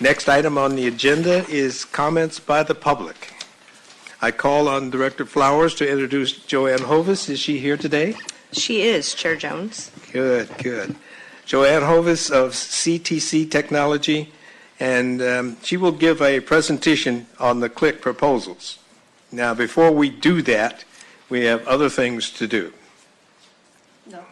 Next item on the agenda is comments by the public. I call on Director Flowers to introduce JOANNE Hovis. Is she here today? She is, Chair Jones. Good, good. JOANNE Hovis of CTC Technology, and she will give a presentation on the CLIC proposals. Now, before we do that, we have other things to do. No.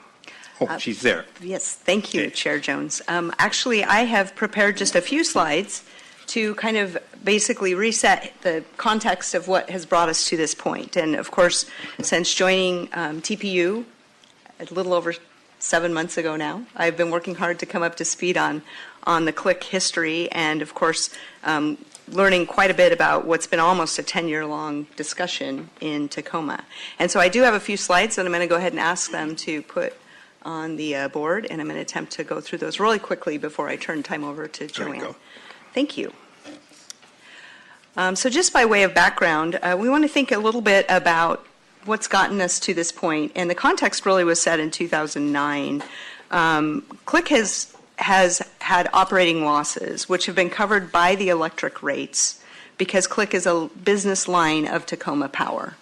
Oh, she's there. Yes, thank you, Okay. Chair Jones. Actually, I have prepared just a few slides to kind of basically reset the context of what has brought us to this point. And of course, since joining TPU a little over 7 months ago now, I've been working hard to come up to speed on the CLIC history and, of course, learning quite a bit about what's been almost a 10-year-long discussion in Tacoma. And so I do have a few slides that I'm going to go ahead and ask them to put on the board, and I'm going to attempt to go through those really quickly before I turn time over to JOANNE. Thank you. So just by way of background, we want to think a little bit about what's gotten us to this point, and the context really was set in 2009. CLIC has had operating losses, which have been covered by the electric rates because CLIC is a business line of Tacoma Power.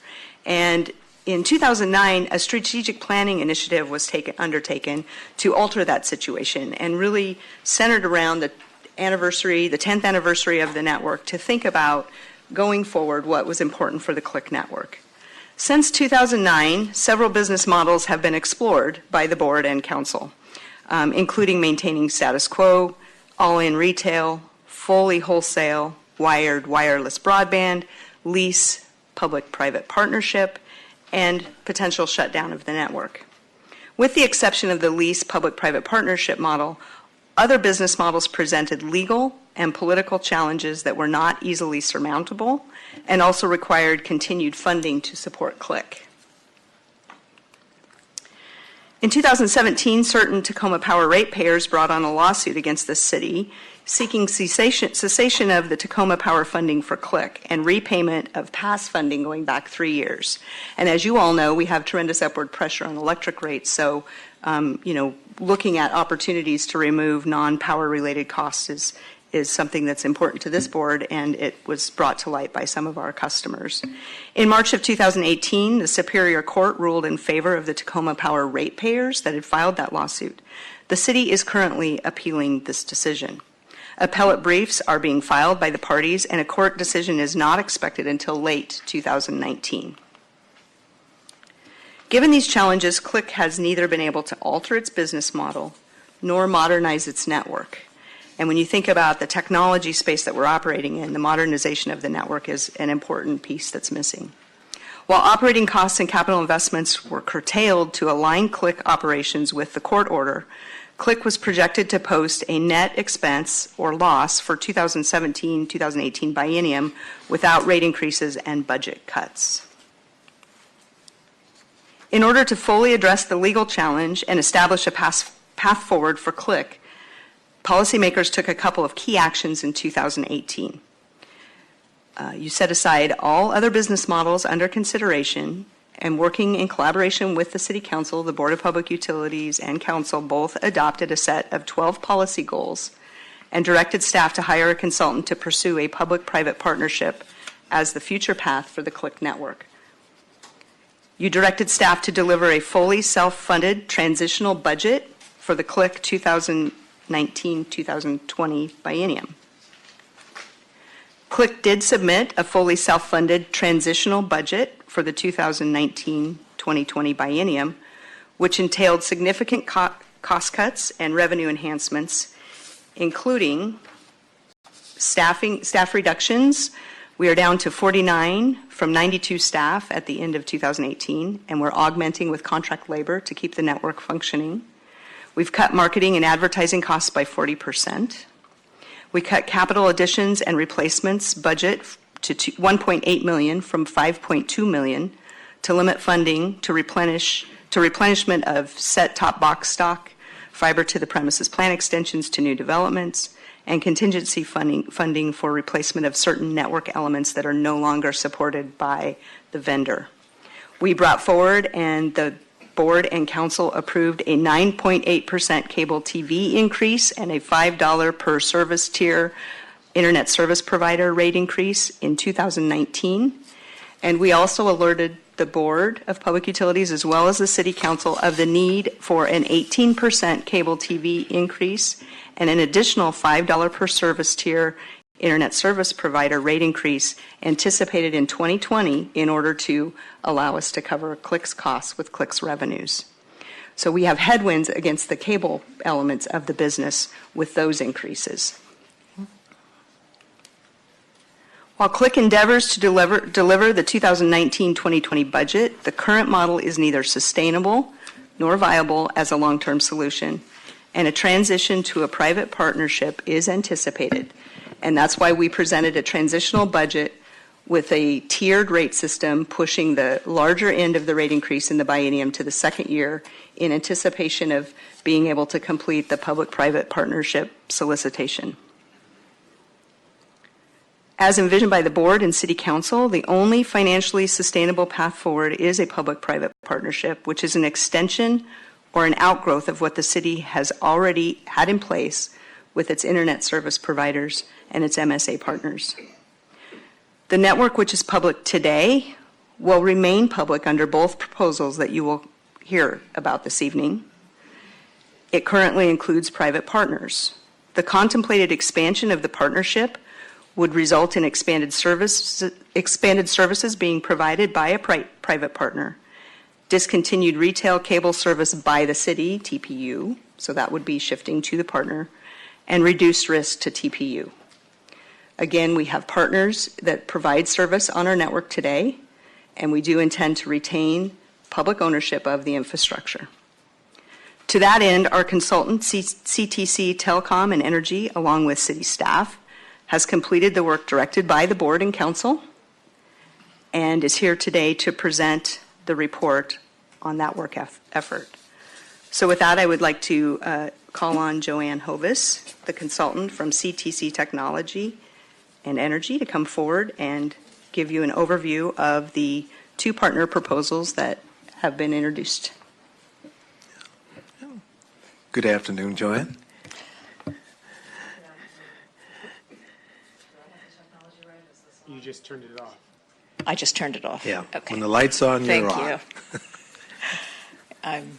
And in 2009, a strategic planning initiative was undertaken to alter that situation and really centered around the 10th anniversary of the network to think about going forward what was important for the CLIC network. Since 2009, several business models have been explored by the board and council, including maintaining status quo, all-in retail, fully wholesale, wired wireless broadband, lease, public-private partnership, and potential shutdown of the network. With the exception of the lease public-private partnership model, other business models presented legal and political challenges that were not easily surmountable and also required continued funding to support CLIC. In 2017, certain Tacoma Power ratepayers brought on a lawsuit against the city seeking cessation of the Tacoma Power funding for CLIC and repayment of past funding going back 3 years. And as you all know, we have tremendous upward pressure on electric rates, so looking at opportunities to remove non-power related costs is something that's important to this board, and it was brought to light by some of our customers. In March of 2018, the Superior Court ruled in favor of the Tacoma Power ratepayers that had filed that lawsuit. The city is currently appealing this decision. Appellate briefs are being filed by the parties, and a court decision is not expected until late 2019. Given these challenges, CLIC has neither been able to alter its business model nor modernize its network. And when you think about the technology space that we're operating in, the modernization of the network is an important piece that's missing. While operating costs and capital investments were curtailed to align CLIC operations with the court order, CLIC was projected to post a net expense or loss for 2017-2018 biennium without rate increases and budget cuts. In order to fully address the legal challenge and establish a path forward for CLIC, policymakers took a couple of key actions in 2018. You set aside all other business models under consideration, and working in collaboration with the City Council, the Board of Public Utilities, and Council both adopted a set of 12 policy goals and directed staff to hire a consultant to pursue a public-private partnership as the future path for the CLIC network. You directed staff to deliver a fully self-funded transitional budget for the CLIC 2019-2020 biennium. CLIC did submit a fully self-funded transitional budget for the 2019-2020 biennium, which entailed significant cost cuts and revenue enhancements, including staff reductions. We are down to 49 from 92 staff at the end of 2018, and we're augmenting with contract labor to keep the network functioning. We've cut marketing and advertising costs by 40%. We cut capital additions and replacements budget to $1.8 million from $5.2 million to limit funding to replenishment of set-top box stock, fiber to the premises plan extensions to new developments, and contingency funding for replacement of certain network elements that are no longer supported by the vendor. We brought forward, and the board and council approved, a 9.8% cable TV increase and a $5 per service tier internet service provider rate increase in 2019. And we also alerted the Board of Public Utilities as well as the City Council of the need for an 18% cable TV increase and an additional $5 per service tier internet service provider rate increase anticipated in 2020 in order to allow us to cover CLIC's costs with CLIC's revenues. So we have headwinds against the cable elements of the business with those increases. While CLIC endeavors to deliver the 2019-2020 budget, the current model is neither sustainable nor viable as a long-term solution, and a transition to a private partnership is anticipated. And that's why we presented a transitional budget with a tiered rate system pushing the larger end of the rate increase in the biennium to the second year in anticipation of being able to complete the public-private partnership solicitation. As envisioned by the Board and City Council, the only financially sustainable path forward is a public-private partnership, which is an extension or an outgrowth of what the city has already had in place with its internet service providers and its MSA partners. The network, which is public today, will remain public under both proposals that you will hear about this evening. It currently includes private partners. The contemplated expansion of the partnership would result in expanded services being provided by a private partner, discontinued retail cable service by the city, TPU, so that would be shifting to the partner, and reduced risk to TPU. Again, we have partners that provide service on our network today, and we do intend to retain public ownership of the infrastructure. To that end, our consultant, CTC Telecom and Energy, along with city staff, has completed the work directed by the Board and Council and is here today to present the report on that work effort. So with that, I would like to call on JOANNE Hovis, the consultant from CTC Technology and Energy, to come forward and give you an overview of the two partner proposals that have been introduced. Good afternoon, JOANNE. You just turned it off. I just turned it off. Yeah. Okay. When the light's on, you're on. Thank you.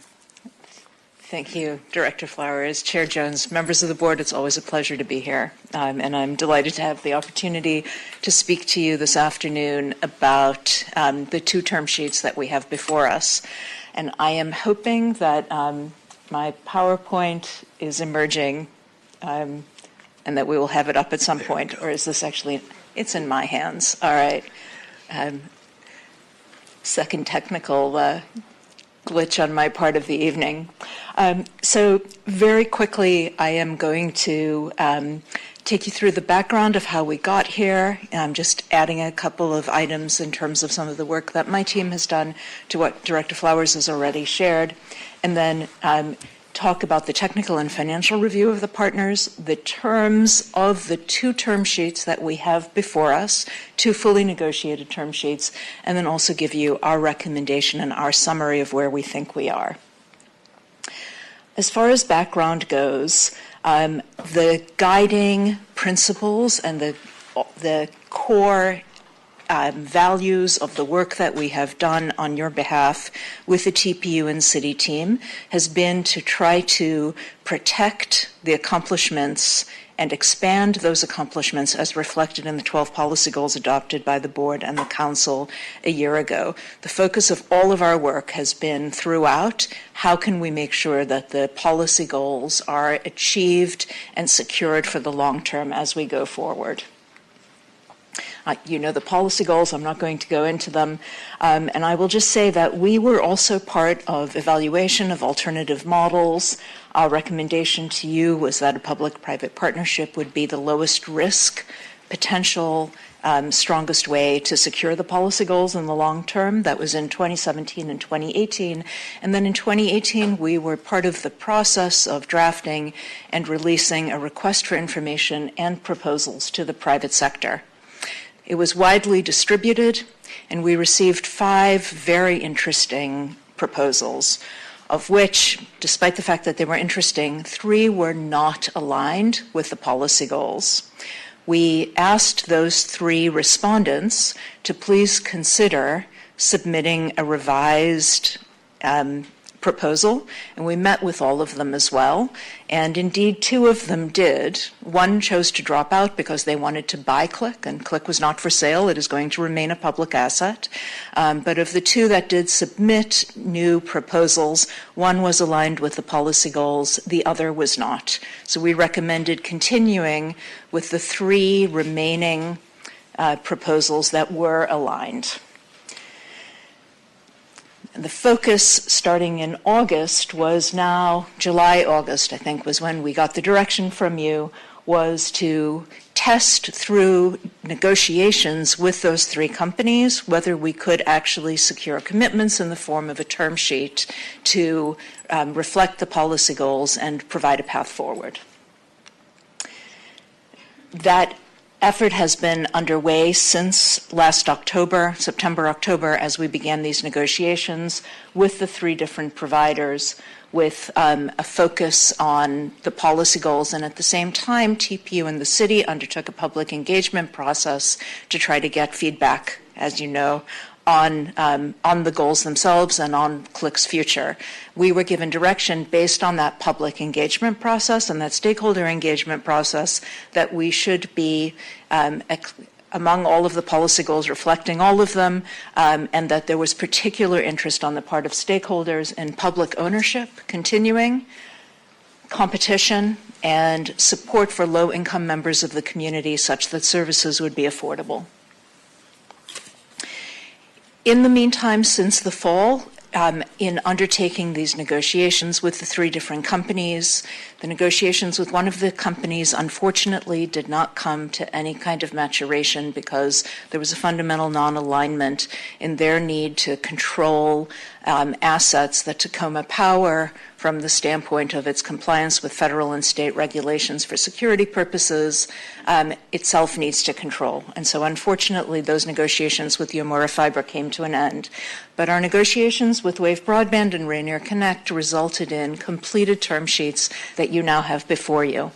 Thank you, Director Flowers, Chair Jones, members of the board. It's always a pleasure to be here, and I'm delighted to have the opportunity to speak to you this afternoon about the two term sheets that we have before us. And I am hoping that my PowerPoint is emerging, and that we will have it up at some point. Or is this actually? It's in my hands. All right. Second technical glitch on my part of the evening. So very quickly, I am going to take you through the background of how we got here. I'm just adding a couple of items in terms of some of the work that my team has done to what Director Flowers has already shared, and then talk about the technical and financial review of the partners, the terms of the two term sheets that we have before us, two fully negotiated term sheets, and then also give you our recommendation and our summary of where we think we are. As far as background goes, the guiding principles and the core values of the work that we have done on your behalf with the TPU and city team has been to try to protect the accomplishments and expand those accomplishments as reflected in the 12 policy goals adopted by the board and the council a year ago. The focus of all of our work has been throughout, how can we make sure that the policy goals are achieved and secured for the long term as we go forward. You know the policy goals, I'm not going to go into them, and I will just say that we were also part of evaluation of alternative models. Our recommendation to you was that a public-private partnership would be the lowest risk, potential, strongest way to secure the policy goals in the long term. That was in 2017 and 2018. And then in 2018, we were part of the process of drafting and releasing a request for information and proposals to the private sector. It was widely distributed, and we received 5 very interesting proposals, of which, despite the fact that they were interesting, 3 were not aligned with the policy goals. we asked those 3 respondents to please consider submitting a revised proposal, and we met with all of them as well. And indeed, 2 of them did. One chose to drop out because they wanted to buy Click, and Click was not for sale. It is going to remain a public asset. But of the 2 that did submit new proposals, one was aligned with the policy goals, the other was not. So we recommended continuing with the 3 remaining proposals that were aligned. The focus starting in August was now, July, August, I think, was when we got the direction from you, was to test through negotiations with those 3 companies whether we could actually secure commitments in the form of a term sheet to reflect the policy goals and provide a path forward. That effort has been underway since last October, September, October, as we began these negotiations with the 3 different providers, with a focus on the policy goals. And at the same time, TPU and the city undertook a public engagement process to try to get feedback, as you know, on the goals themselves and on Click's future. We were given direction based on that public engagement process and that stakeholder engagement process that we should be among all of the policy goals, reflecting all of them, and that there was particular interest on the part of stakeholders in public ownership continuing, competition, and support for low-income members of the community such that services would be affordable. In the meantime, since the fall, in undertaking these negotiations with the 3 different companies, the negotiations with one of the companies unfortunately did not come to any kind of maturation because there was a fundamental non-alignment in their need to control assets that Tacoma Power, from the standpoint of its compliance with federal and state regulations for security purposes, itself needs to control. And so unfortunately, those negotiations with Yomura Fiber came to an end. But our negotiations with Wave Broadband and Rainier Connect resulted in completed term sheets that you now have before you.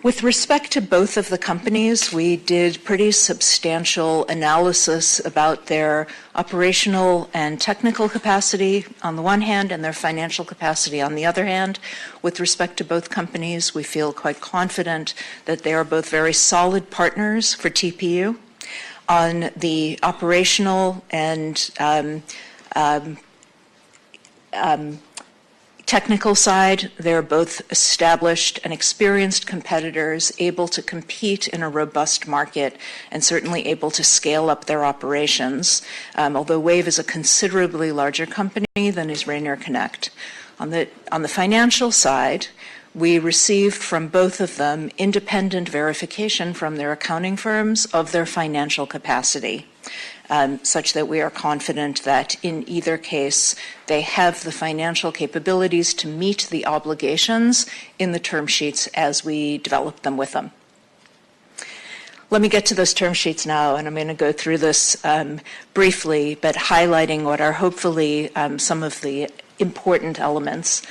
With respect to both of the companies, we did pretty substantial analysis about their operational and technical capacity on the one hand and their financial capacity on the other hand. With respect to both companies, we feel quite confident that they are both very solid partners for TPU. On the operational and technical side, they're both established and experienced competitors able to compete in a robust market and certainly able to scale up their operations, although Wave is a considerably larger company than is Rainier Connect. On the financial side, we received from both of them independent verification from their accounting firms of their financial capacity. Such that we are confident that in either case they have the financial capabilities to meet the obligations in the term sheets as we develop them with them. Let me get to those term sheets now, and I'm going to go through this briefly, but highlighting what are hopefully some of the important elements.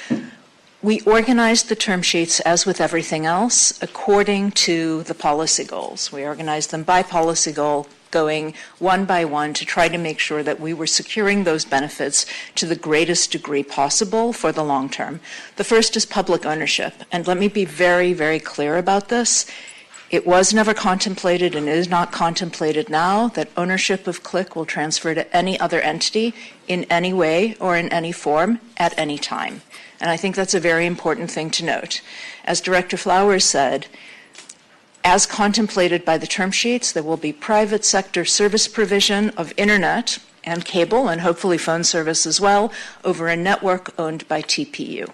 We organized the term sheets, as with everything else, according to the policy goals. We organized them by policy goal, going one by one to try to make sure that we were securing those benefits to the greatest degree possible for the long term. The first is public ownership, and let me be very, very clear about this. It was never contemplated and is not contemplated now that ownership of Click will transfer to any other entity in any way or in any form at any time. And I think that's a very important thing to note. As Director Flowers said, as contemplated by the term sheets, there will be private sector service provision of internet and cable and hopefully phone service as well over a network owned by TPU.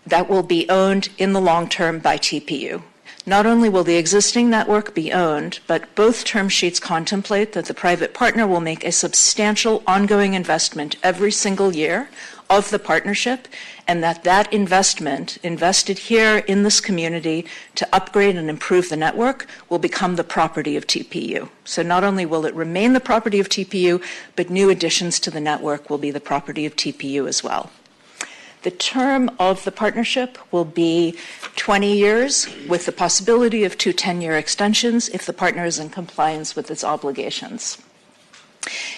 That will be owned in the long term by TPU. Not only will the existing network be owned, but both term sheets contemplate that the private partner will make a substantial ongoing investment every single year of the partnership, and that investment invested here in this community to upgrade and improve the network will become the property of TPU. So not only will it remain the property of TPU, but new additions to the network will be the property of TPU as well. The term of the partnership will be 20 years with the possibility of 2 10-year extensions if the partner is in compliance with its obligations.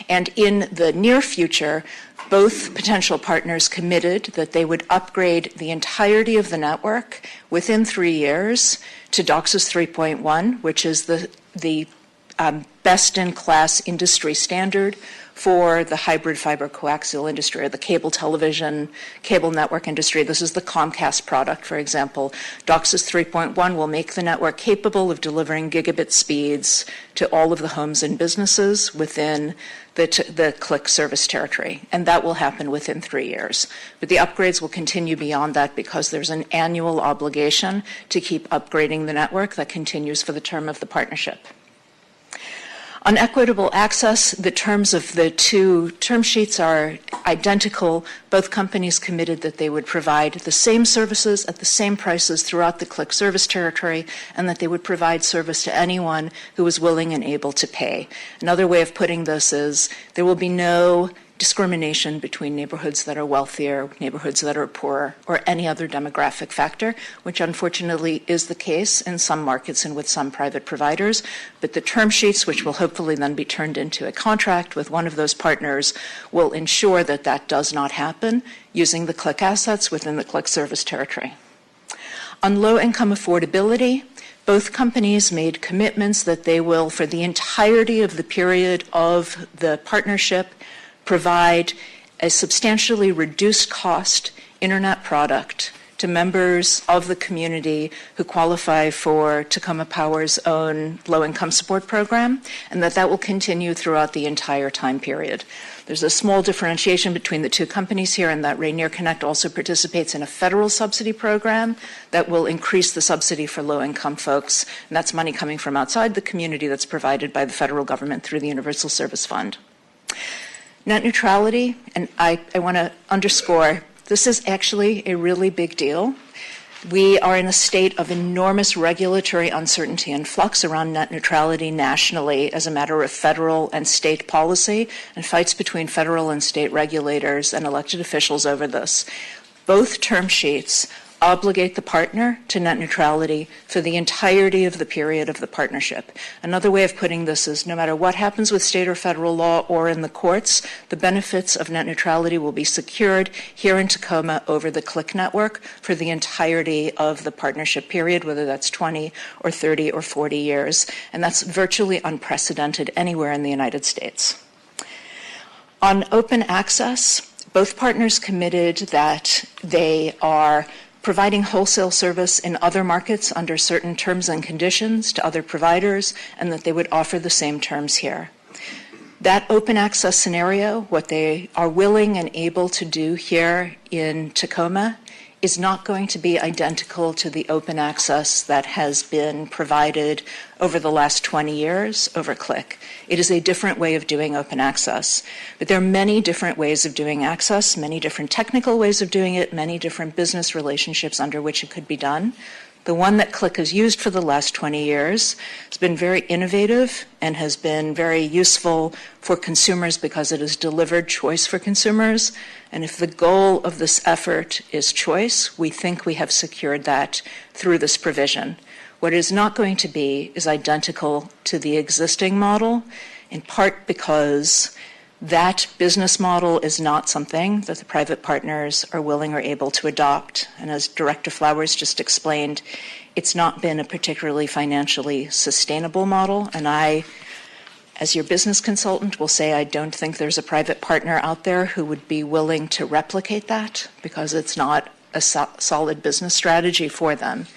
And in the near future, both potential partners committed that they would upgrade the entirety of the network within 3 years to DOCSIS 3.1, which is the best-in-class industry standard for the hybrid fiber coaxial industry, or the cable television, cable network industry. This is the Comcast product, for example. DOCSIS 3.1 will make the network capable of delivering gigabit speeds to all of the homes and businesses within the CLIC service territory, and that will happen within 3 years. But the upgrades will continue beyond that because there's an annual obligation to keep upgrading the network that continues for the term of the partnership. On equitable access, the terms of the two term sheets are identical. Both companies committed that they would provide the same services at the same prices throughout the CLIC service territory, and that they would provide service to anyone who was willing and able to pay. Another way of putting this is there will be no discrimination between neighborhoods that are wealthier, neighborhoods that are poorer, or any other demographic factor, which unfortunately is the case in some markets and with some private providers. But the term sheets, which will hopefully then be turned into a contract with one of those partners, will ensure that that does not happen using the CLIC assets within the CLIC service territory. On low-income affordability, both companies made commitments that they will, for the entirety of the period of the partnership, provide a substantially reduced cost internet product to members of the community who qualify for Tacoma Power's own low-income support program, and that will continue throughout the entire time period. There's a small differentiation between the two companies here in that Rainier Connect also participates in a federal subsidy program that will increase the subsidy for low-income folks, and that's money coming from outside the community that's provided by the federal government through the Universal Service Fund. Net neutrality, and I want to underscore, this is actually a really big deal. We are in a state of enormous regulatory uncertainty and flux around net neutrality nationally as a matter of federal and state policy, and fights between federal and state regulators and elected officials over this. Both term sheets obligate the partner to net neutrality for the entirety of the period of the partnership. Another way of putting this is no matter what happens with state or federal law or in the courts, the benefits of net neutrality will be secured here in Tacoma over the CLIC network for the entirety of the partnership period, whether that's 20 or 30 or 40 years. And that's virtually unprecedented anywhere in the United States. On open access, both partners committed that they are providing wholesale service in other markets under certain terms and conditions to other providers, and that they would offer the same terms here. That open access scenario, what they are willing and able to do here in Tacoma, is not going to be identical to the open access that has been provided over the last 20 years over CLIC. It is a different way of doing open access. But there are many different ways of doing access, many different technical ways of doing it, many different business relationships under which it could be done. The one that CLIC has used for the last 20 years has been very innovative and has been very useful for consumers because it has delivered choice for consumers. And if the goal of this effort is choice, we think we have secured that through this provision. What it is not going to be is identical to the existing model, in part because that business model is not something that the private partners are willing or able to adopt. And as Director Flowers just explained, it's not been a particularly financially sustainable model. And I, as your business consultant, will say I don't think there's a private partner out there who would be willing to replicate that because it's not a solid business strategy for them.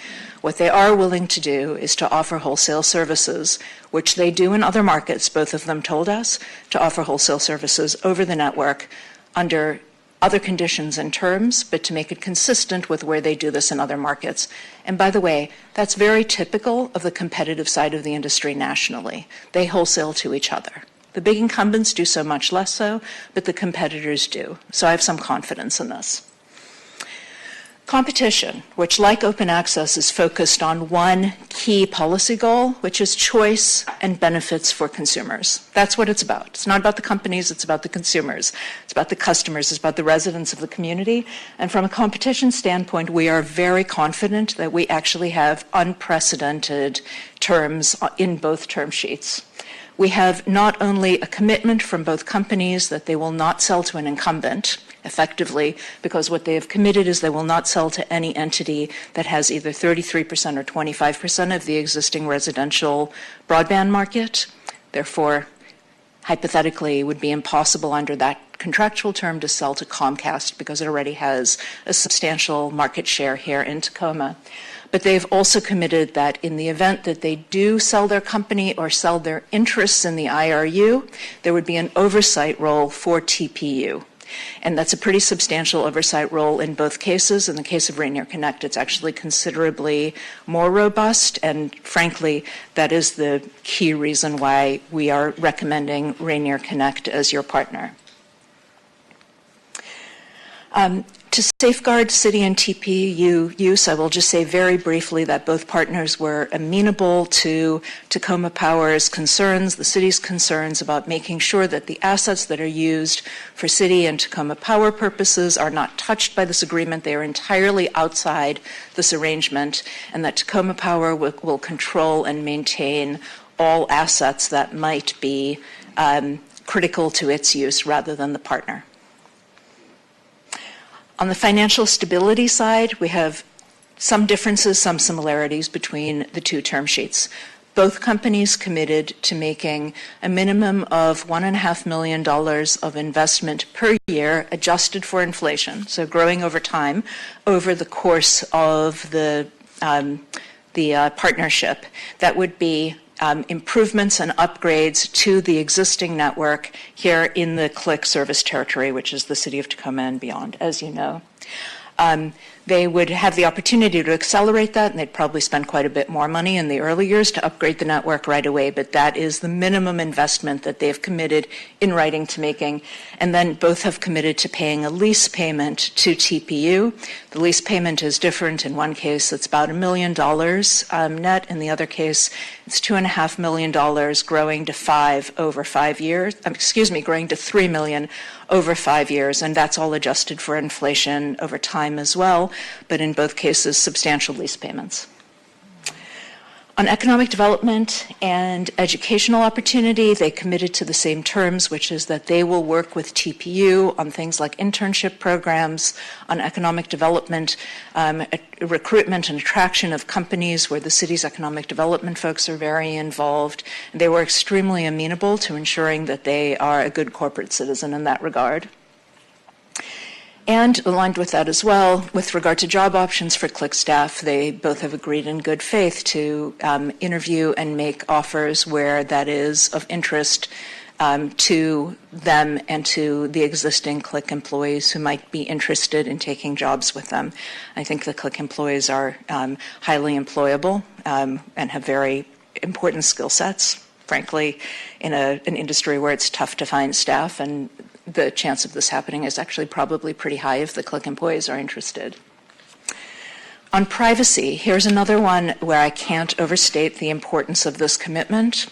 What they are willing to do is to offer wholesale services, which they do in other markets, both of them told us, to offer wholesale services over the network under other conditions and terms, but to make it consistent with where they do this in other markets. And by the way, that's very typical of the competitive side of the industry nationally. They wholesale to each other. The big incumbents do so much less so, but the competitors do. So I have some confidence in this. Competition, which like open access is focused on one key policy goal, which is choice and benefits for consumers. That's what it's about. It's not about the companies, it's about the consumers. It's about the customers, it's about the residents of the community. And from a competition standpoint, we are very confident that we actually have unprecedented terms in both term sheets. We have not only a commitment from both companies that they will not sell to an incumbent, effectively, because what they have committed is they will not sell to any entity that has either 33% or 25% of the existing residential broadband market. Therefore, hypothetically, it would be impossible under that contractual term to sell to Comcast because it already has a substantial market share here in Tacoma. But they've also committed that in the event that they do sell their company or sell their interests in the IRU, there would be an oversight role for TPU. And that's a pretty substantial oversight role in both cases. In the case of Rainier Connect, it's actually considerably more robust, and frankly, that is the key reason why we are recommending Rainier Connect as your partner. To safeguard city and TPU use, I will just say very briefly that both partners were amenable to Tacoma Power's concerns, the city's concerns about making sure that the assets that are used for city and Tacoma Power purposes are not touched by this agreement. They are entirely outside this arrangement, and that Tacoma Power will control and maintain all assets that might be critical to its use rather than the partner. On the financial stability side, we have some differences, some similarities between the two term sheets. Both companies committed to making a minimum of $1.5 million of investment per year adjusted for inflation, so growing over time over the course of the partnership. That would be improvements and upgrades to the existing network here in the CLIC service territory, which is the city of Tacoma and beyond, as you know. They would have the opportunity to accelerate that, and they'd probably spend quite a bit more money in the early years to upgrade the network right away, but that is the minimum investment that they've committed in writing to making. And then both have committed to paying a lease payment to TPU. The lease payment is different. In one case, it's about $1 million net. In the other case, it's $2.5 million growing to growing to $3 million over 5 years, and that's all adjusted for inflation over time as well, but in both cases, substantial lease payments. On economic development and educational opportunity, they committed to the same terms, which is that they will work with TPU on things like internship programs, on economic development, recruitment and attraction of companies where the city's economic development folks are very involved. They were extremely amenable to ensuring that they are a good corporate citizen in that regard. And aligned with that as well, with regard to job options for CLIC staff, they both have agreed in good faith to interview and make offers where that is of interest to them and to the existing CLIC employees who might be interested in taking jobs with them. I think the CLIC employees are highly employable and have very important skill sets, frankly, in an industry where it's tough to find staff, and the chance of this happening is actually probably pretty high if the CLIC employees are interested. On privacy, here's another one where I can't overstate the importance of this commitment.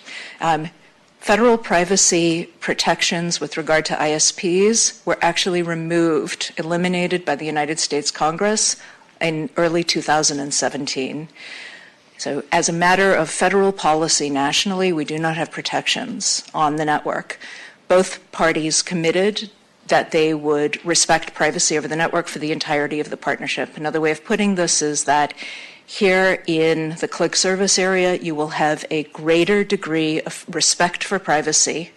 Federal privacy protections with regard to ISPs were actually eliminated by the United States Congress in early 2017. So as a matter of federal policy nationally, we do not have protections on the network. Both parties committed that they would respect privacy over the network for the entirety of the partnership. Another way of putting this is that here in the CLIC service area, you will have a greater degree of respect for privacy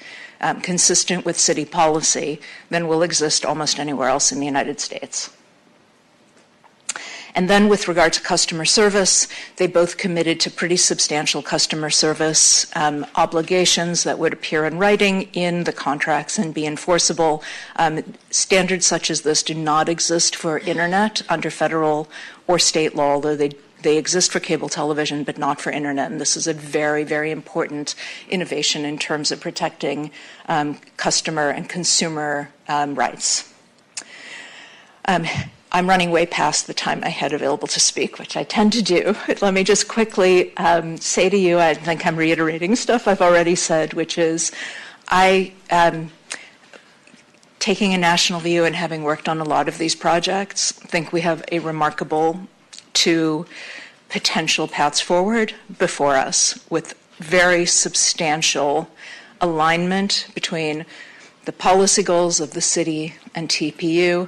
consistent with city policy than will exist almost anywhere else in the United States. And then with regard to customer service, they both committed to pretty substantial customer service obligations that would appear in writing in the contracts and be enforceable. Standards such as this do not exist for internet under federal or state law, although they exist for cable television, but not for internet. And this is a very, very important innovation in terms of protecting customer and consumer rights. I'm running way past the time I had available to speak, which I tend to do. Let me just quickly say to you, I think I'm reiterating stuff I've already said, which is taking a national view and having worked on a lot of these projects, think we have a remarkable 2 potential paths forward before us with very substantial alignment between the policy goals of the city and TPU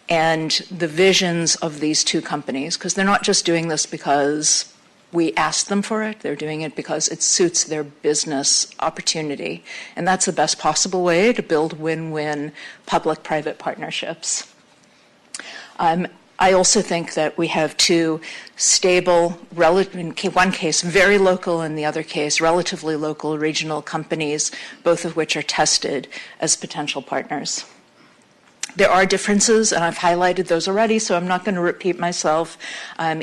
and the visions of these 2 companies, because they're not just doing this because we asked them for it, they're doing it because it suits their business opportunity. And that's the best possible way to build win-win public-private partnerships. I also think that we have 2 stable, in one case very local, in the other case relatively local regional companies, both of which are tested as potential partners. There are differences, and I've highlighted those already, so I'm not going to repeat myself.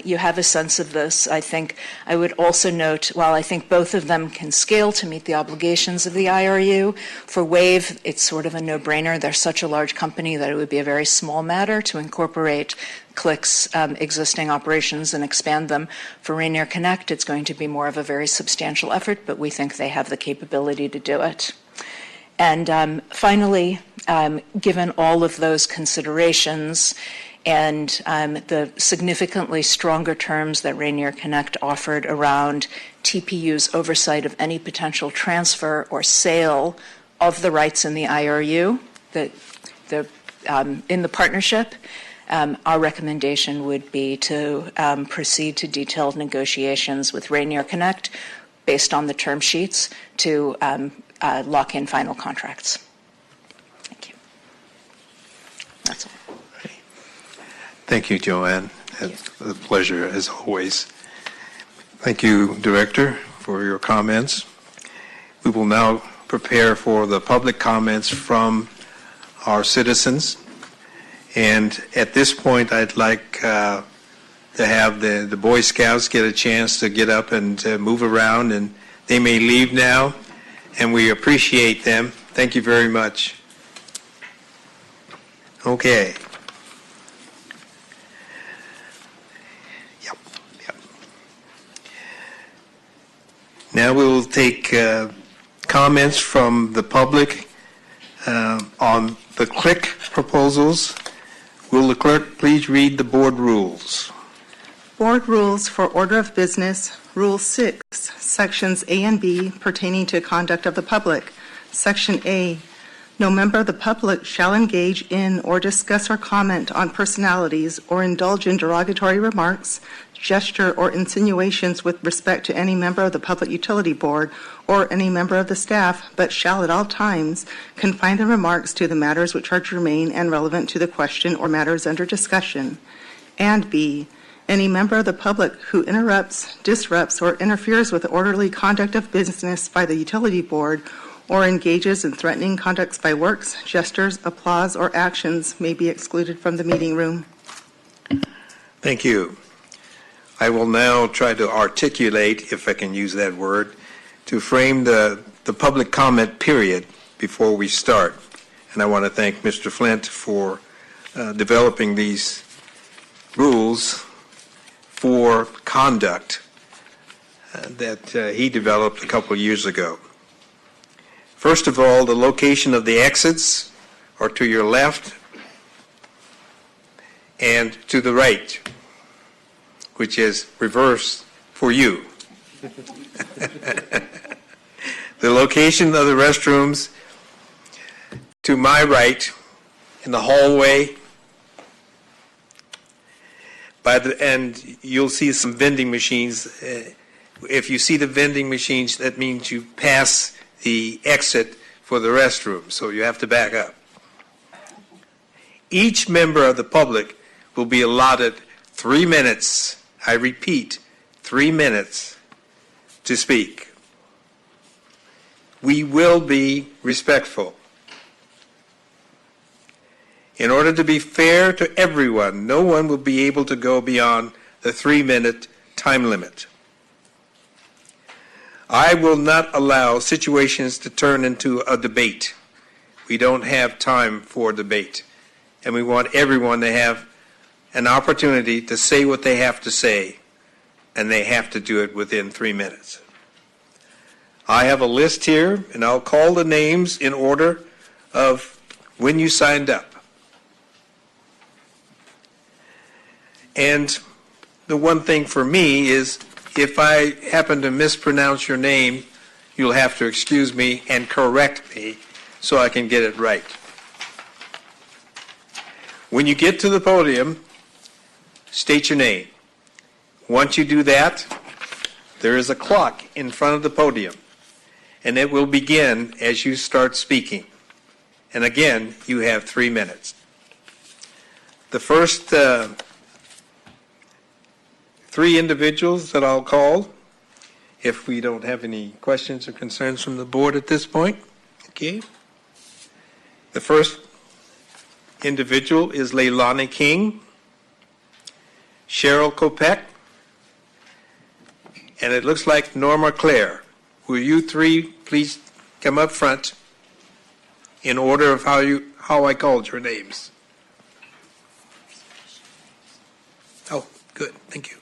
You have a sense of this. I think I would also note, while I think both of them can scale to meet the obligations of the IRU, for WAVE, it's sort of a no-brainer. They're such a large company that it would be a very small matter to incorporate CLIC's existing operations and expand them. For Rainier Connect, it's going to be more of a very substantial effort, but we think they have the capability to do it. And finally, given all of those considerations and the significantly stronger terms that Rainier Connect offered around TPU's oversight of any potential transfer or sale of the rights in the IRU in the partnership, our recommendation would be to proceed to detailed negotiations with Rainier Connect based on the term sheets to lock in final contracts. Thank you. That's all. Thank you, Joanne. It's a pleasure, as always. Thank you, Director, for your comments. We will now prepare for the public comments from our citizens. And at this point, I'd like to have the Boy Scouts get a chance to get up and move around, and they may leave now, and we appreciate them. Thank you very much. Okay. Yep. Now we will take comments from the public on the CLIC proposals. Will the clerk please read the board rules? Board rules for order of business, Rule 6, Sections A and B pertaining to conduct of the public. Section A, no member of the public shall engage in or discuss or comment on personalities or indulge in derogatory remarks, gesture, or insinuations with respect to any member of the Public Utility Board or any member of the staff, but shall at all times confine the remarks to the matters which are germane and relevant to the question or matters under discussion. And B, any member of the public who interrupts, disrupts, or interferes with the orderly conduct of business by the Utility Board or engages in threatening conducts by works, gestures, applause, or actions may be excluded from the meeting room. Thank you. I will now try to articulate, if I can use that word, to frame the public comment period before we start. And I want to thank Mr. Flint for developing these rules for conduct that he developed a couple of years ago. First of all, the location of the exits are to your left and to the right, which is reverse for you. The location of the restrooms to my right in the hallway, and you'll see some vending machines. If you see the vending machines, that means you pass the exit for the restroom, so you have to back up. Each member of the public will be allotted 3 minutes, I repeat, 3 minutes to speak. We will be respectful. In order to be fair to everyone, no one will be able to go beyond the 3-minute time limit. I will not allow situations to turn into a debate. We don't have time for debate, and we want everyone to have an opportunity to say what they have to say, and they have to do it within 3 minutes. I have a list here, and I'll call the names in order of when you signed up. And the one thing for me is, if I happen to mispronounce your name, you'll have to excuse me and correct me so I can get it right. When you get to the podium, state your name. Once you do that, there is a clock in front of the podium, and it will begin as you start speaking. And again, you have 3 minutes. The first 3 individuals that I'll call, if we don't have any questions or concerns from the board at this point. Okay. The first individual is Leilani King, Cheryl Kopek, and it looks like Norma Claire. Will you 3 please come up front in order of how I called your names? Oh, good. Thank you.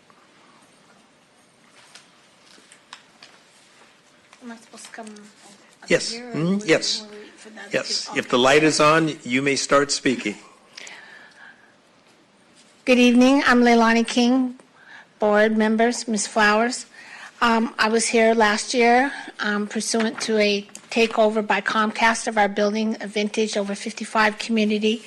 Am I supposed to come over Yes. here, or Mhm. will Yes. we wait for the other Yes. two? If the light is on, you may start speaking. Good evening. I'm Leilani King, board members, Ms. Flowers. I was here last year pursuant to a takeover by Comcast of our building, a vintage over 55 community.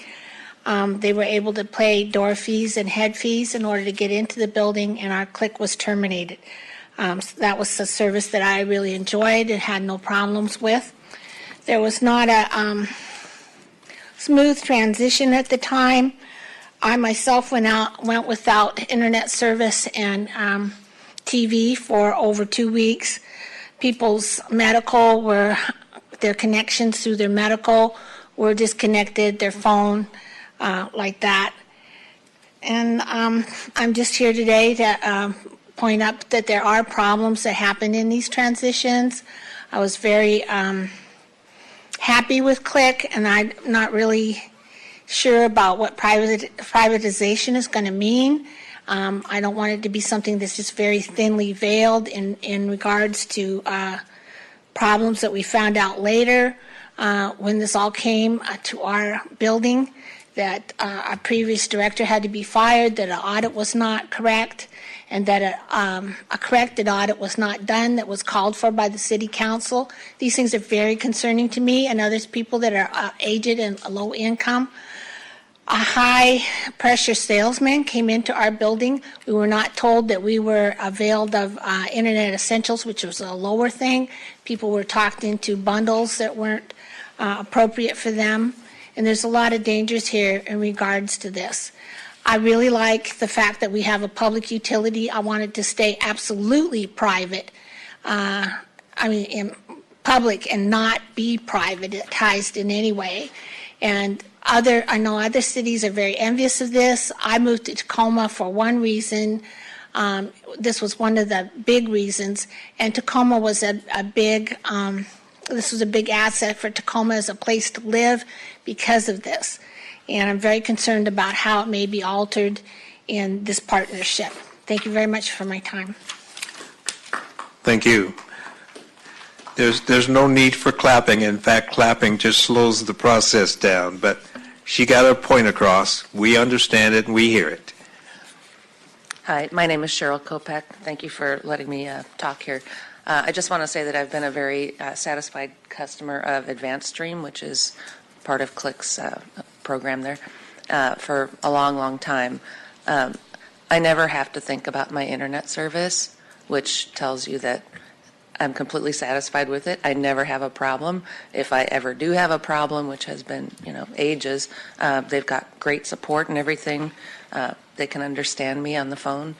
They were able to pay door fees and head fees in order to get into the building, and our click was terminated. So that was a service that I really enjoyed and had no problems with. There was not a smooth transition at the time. I myself went without internet service and TV for over 2 weeks. People's medical their connections through their medical were disconnected, their phone, like that. And I'm just here today to point out that there are problems that happen in these transitions. I was very happy with Click, and I'm not really sure about what privatization is going to mean. I don't want it to be something that's just very thinly veiled in regards to problems that we found out later when this all came to our building, that our previous director had to be fired, that an audit was not correct, and that a corrected audit was not done that was called for by the city council. These things are very concerning to me and others people that are aged and low income. A high-pressure salesman came into our building. We were not told that we were availed of Internet Essentials, which was a lower thing. People were talked into bundles that weren't appropriate for them. And there's a lot of dangers here in regards to this. I really like the fact that we have a public utility. I want it to stay absolutely private. In public and not be privatized in any way. And I know other cities are very envious of this. I moved to Tacoma for one reason. This was one of the big reasons. And Tacoma was this was a big asset for Tacoma as a place to live because of this. And I'm very concerned about how it may be altered in this partnership. Thank you very much for my time. Thank you. There's no need for clapping. In fact, clapping just slows the process down. But she got her point across. We understand it and we hear it. Hi, my name is Cheryl Kopek. Thank you for letting me talk here. I just want to say that I've been a very satisfied customer of Advanced Stream, which is part of Click's program there, for a long, long time. I never have to think about my internet service, which tells you that I'm completely satisfied with it. I never have a problem. If I ever do have a problem, which has been, ages, they've got great support and everything. They can understand me on the phone.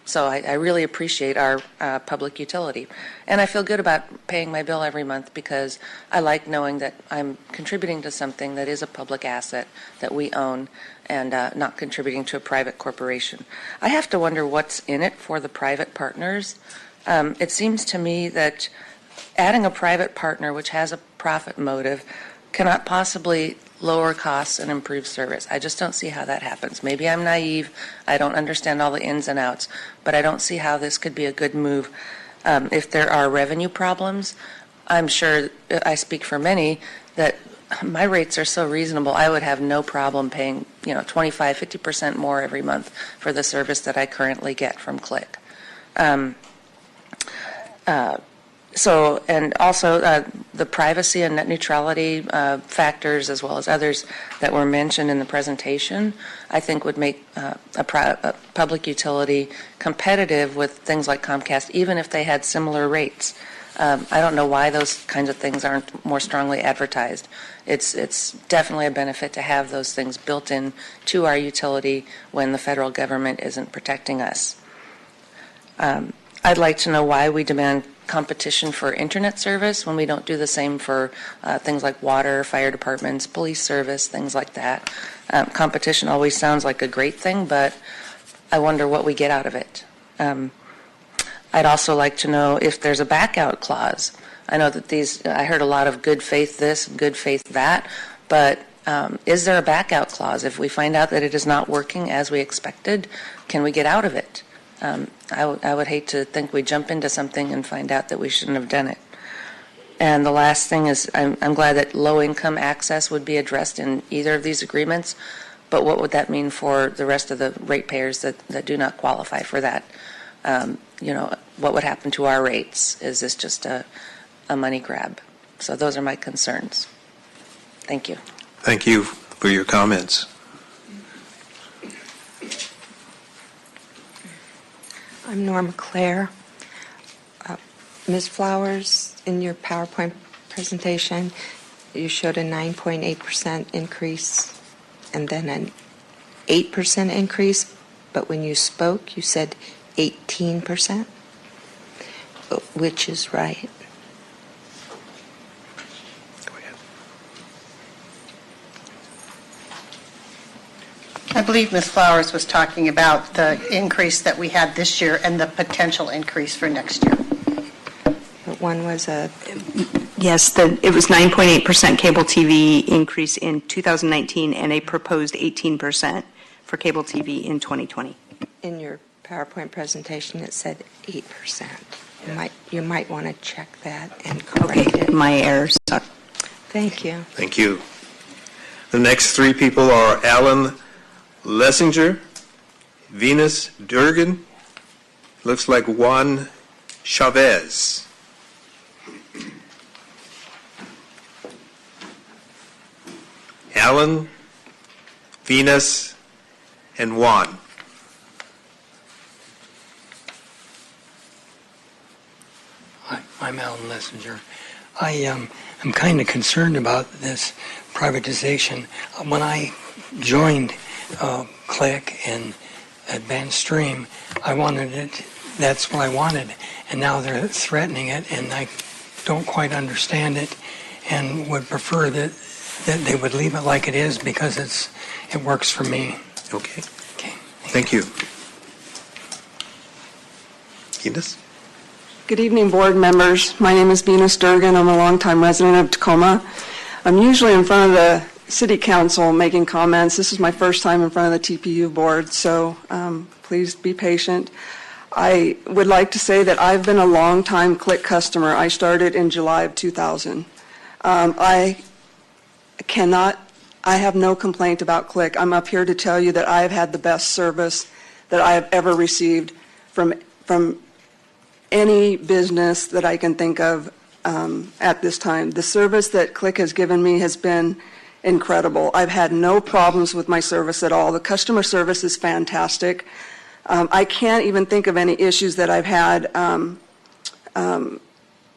So I really appreciate our public utility. And I feel good about paying my bill every month because I like knowing that I'm contributing to something that is a public asset that we own and not contributing to a private corporation. I have to wonder what's in it for the private partners. It seems to me that adding a private partner which has a profit motive cannot possibly lower costs and improve service. I just don't see how that happens. Maybe I'm naive. I don't understand all the ins and outs, but I don't see how this could be a good move. If there are revenue problems, I'm sure, I speak for many, that my rates are so reasonable, I would have no problem paying, 25, 50% more every month for the service that I currently get from Click. So, and also the privacy and net neutrality factors, as well as others that were mentioned in the presentation, I think would make a public utility competitive with things like Comcast, even if they had similar rates. I don't know why those kinds of things aren't more strongly advertised. It's definitely a benefit to have those things built in to our utility when the federal government isn't protecting us. I'd like to know why we demand competition for internet service when we don't do the same for things like water, fire departments, police service, things like that. Competition always sounds like a great thing, but I wonder what we get out of it. I'd also like to know if there's a back-out clause. I know that I heard a lot of good faith this, good faith that, but is there a back-out clause? If we find out that it is not working as we expected, can we get out of it? I would hate to think we jump into something and find out that we shouldn't have done it. And the last thing is I'm glad that low-income access would be addressed in either of these agreements, but what would that mean for the rest of the ratepayers that do not qualify for that? What would happen to our rates? Is this just a money grab? So those are my concerns. Thank you. Thank you for your comments. I'm Norma Claire. Ms. Flowers, in your PowerPoint presentation, you showed a 9.8% increase and then an 8% increase, but when you spoke, you said 18%. Which is right? Go ahead. I believe Ms. Flowers was talking about the increase that we had this year and the potential increase for next year. But one was a... Yes, it was 9.8% cable TV increase in 2019 and a proposed 18% for cable TV in 2020. In your PowerPoint presentation, it said 8%. You might want to check that and correct it. My errors. Thank you. Thank you. The next three people are Alan Lessinger, Venus Durgan, looks like Juan Chavez. Alan, Venus, and Juan. Hi, I'm Alan Lessinger. I am kind of concerned about this privatization. When I joined Click and Advanced Stream, I wanted it, that's what I wanted, and now they're threatening it, and I don't quite understand it, and would prefer that they would leave it like it is because it works for me. Okay. Okay. Thank you. Venus? Good evening, board members. My name is Venus Durgan. I'm a longtime resident of Tacoma. I'm usually in front of the city council making comments. This is my first time in front of the TPU board, so please be patient. I would like to say that I've been a long-time Click customer. I started in July of 2000. I have no complaint about Click. I'm up here to tell you that I have had the best service that I have ever received from any business that I can think of at this time. The service that Click has given me has been incredible. I've had no problems with my service at all. The customer service is fantastic. I can't even think of any issues that I've had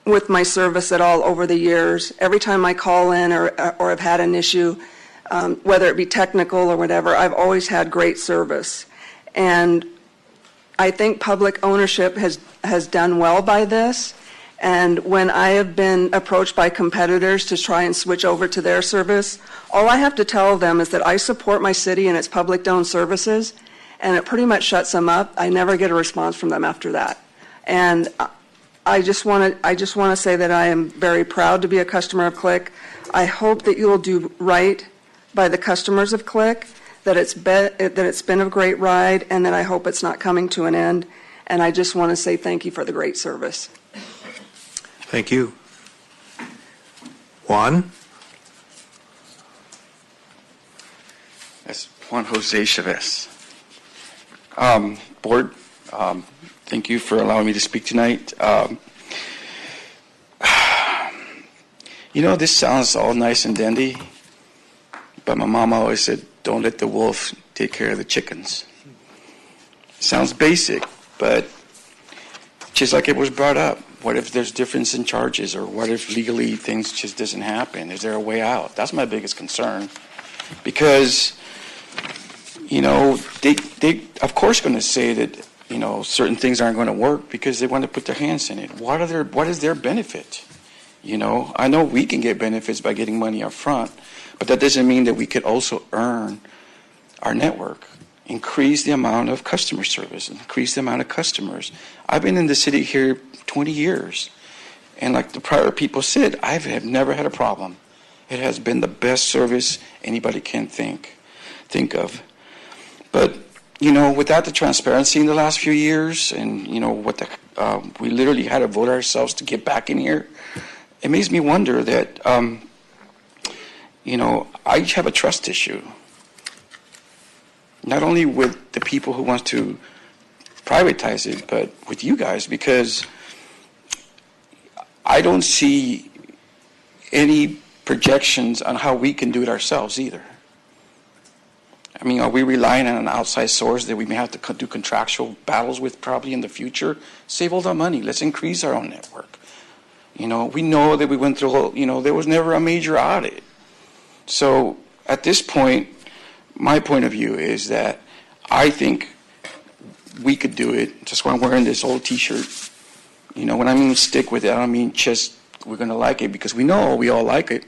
with my service at all over the years. Every time I call in or have had an issue, whether it be technical or whatever, I've always had great service. And I think public ownership has done well by this. And when I have been approached by competitors to try and switch over to their service, all I have to tell them is that I support my city and its public-owned services, and it pretty much shuts them up. I never get a response from them after that. And I just want to say that I am very proud to be a customer of Click. I hope that you will do right by the customers of Click, that it's been a great ride, and that I hope it's not coming to an end. And I just want to say thank you for the great service. Thank you. Juan? That's Juan Jose Chavez. Board, thank you for allowing me to speak tonight. This sounds all nice and dandy, but my mom always said, don't let the wolf take care of the chickens. Sounds basic, but just like it was brought up, what if there's difference in charges, or what if legally things just doesn't happen? Is there a way out? That's my biggest concern, because they of course going to say that certain things aren't going to work because they want to put their hands in it. What is their benefit? I know we can get benefits by getting money up front, but that doesn't mean that we could also earn our network, increase the amount of customer service, increase the amount of customers. I've been in the city here 20 years, and like the prior people said, I have never had a problem. It has been the best service anybody can think of. But without the transparency in the last few years, and we literally had to vote ourselves to get back in here, it makes me wonder that I have a trust issue, not only with the people who want to privatize it, but with you guys, because I don't see any projections on how we can do it ourselves either. I mean, are we relying on an outside source that we may have to do contractual battles with probably in the future? Save all that money. Let's increase our own network. We know that we went through, there was never a major audit. So at this point, my point of view is that I think we could do it. Just why I'm wearing this old T-shirt. When I mean stick with it, I don't mean just we're going to like it, because we know we all like it.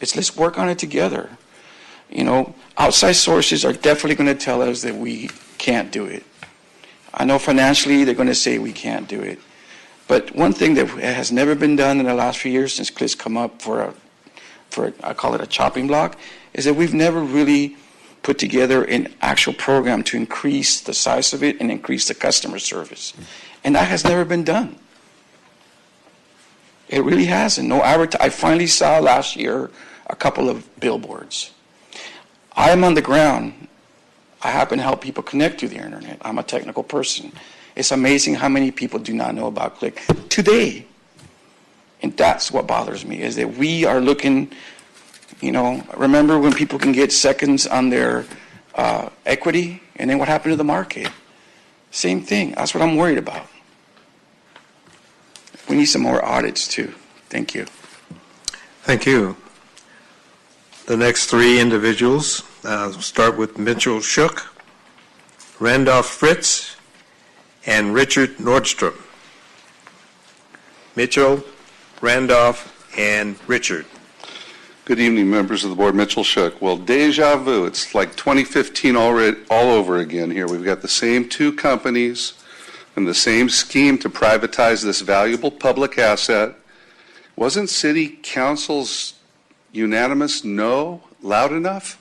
It's let's work on it together. Outside sources are definitely going to tell us that we can't do it. I know financially they're going to say we can't do it. But one thing that has never been done in the last few years since Click's come up for I call it a chopping block, is that we've never really put together an actual program to increase the size of it and increase the customer service. And that has never been done. It really hasn't. I finally saw last year a couple of billboards. I am on the ground. I happen to help people connect to the internet. I'm a technical person. It's amazing how many people do not know about Click today. And that's what bothers me, is that we are looking, remember when people can get seconds on their equity, and then what happened to the market? Same thing. That's what I'm worried about. We need some more audits too. Thank you. Thank you. The next three individuals start with Mitchell Shook, Randolph Fritz, and Richard Nordstrom. Mitchell, Randolph, and Richard. Good evening, members of the board. Mitchell Shook. Well, deja vu. It's like 2015 already, all over again here. We've got the same two companies and the same scheme to privatize this valuable public asset. Wasn't City Council's unanimous no loud enough?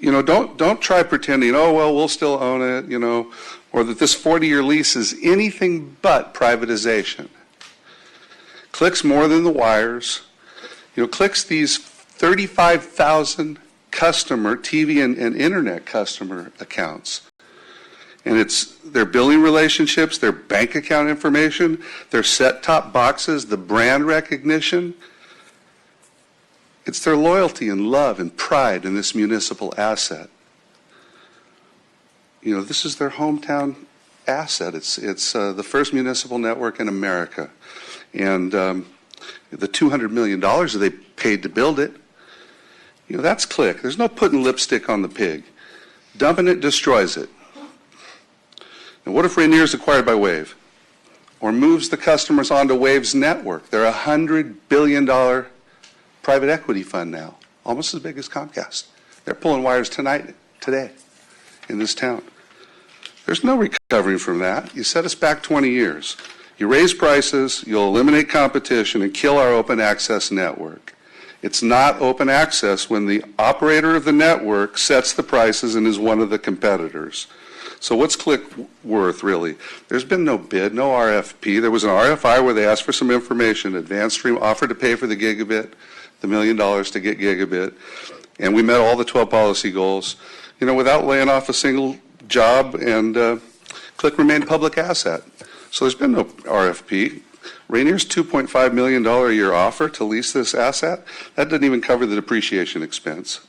Don't try pretending, oh, well, we'll still own it, or that this 40-year lease is anything but privatization. Click's more than the wires. Click's these 35,000 customer TV and internet customer accounts. And it's their billing relationships, their bank account information, their set-top boxes, the brand recognition. It's their loyalty and love and pride in this municipal asset. This is their hometown asset. It's the first municipal network in America. And the $200 million that they paid to build it, that's Click. There's no putting lipstick on the pig. Dumping it destroys it. And what if Rainier is acquired by Wave? Or moves the customers onto Wave's network? They're a $100 billion private equity fund now, almost as big as Comcast. They're pulling wires today, in this town. There's no recovering from that. You set us back 20 years. You raise prices, you'll eliminate competition and kill our open access network. It's not open access when the operator of the network sets the prices and is one of the competitors. So what's Click worth, really? There's been no bid, no RFP. There was an RFI where they asked for some information. Advanced Stream offered to pay for the gigabit, the $1 million to get gigabit, and we met all the 12 policy goals, without laying off a single job, and Click remained a public asset. So there's been no RFP. Rainier's $2.5 million a year offer to lease this asset, that doesn't even cover the depreciation expense.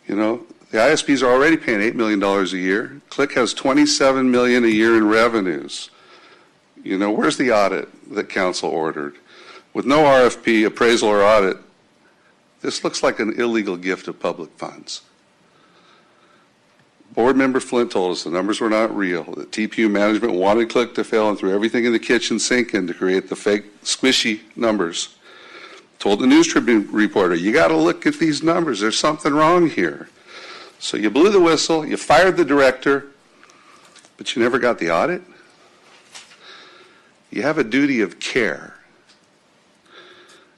The ISPs are already paying $8 million a year. Click has $27 million a year in revenues. Where's the audit that council ordered? With no RFP, appraisal, or audit, this looks like an illegal gift of public funds. Board member Flint told us the numbers were not real, that TPU management wanted Click to fail and threw everything in the kitchen sink in to create the fake, squishy numbers. Told the News Tribune reporter, you got to look at these numbers. There's something wrong here. So you blew the whistle, you fired the director, but you never got the audit? You have a duty of care.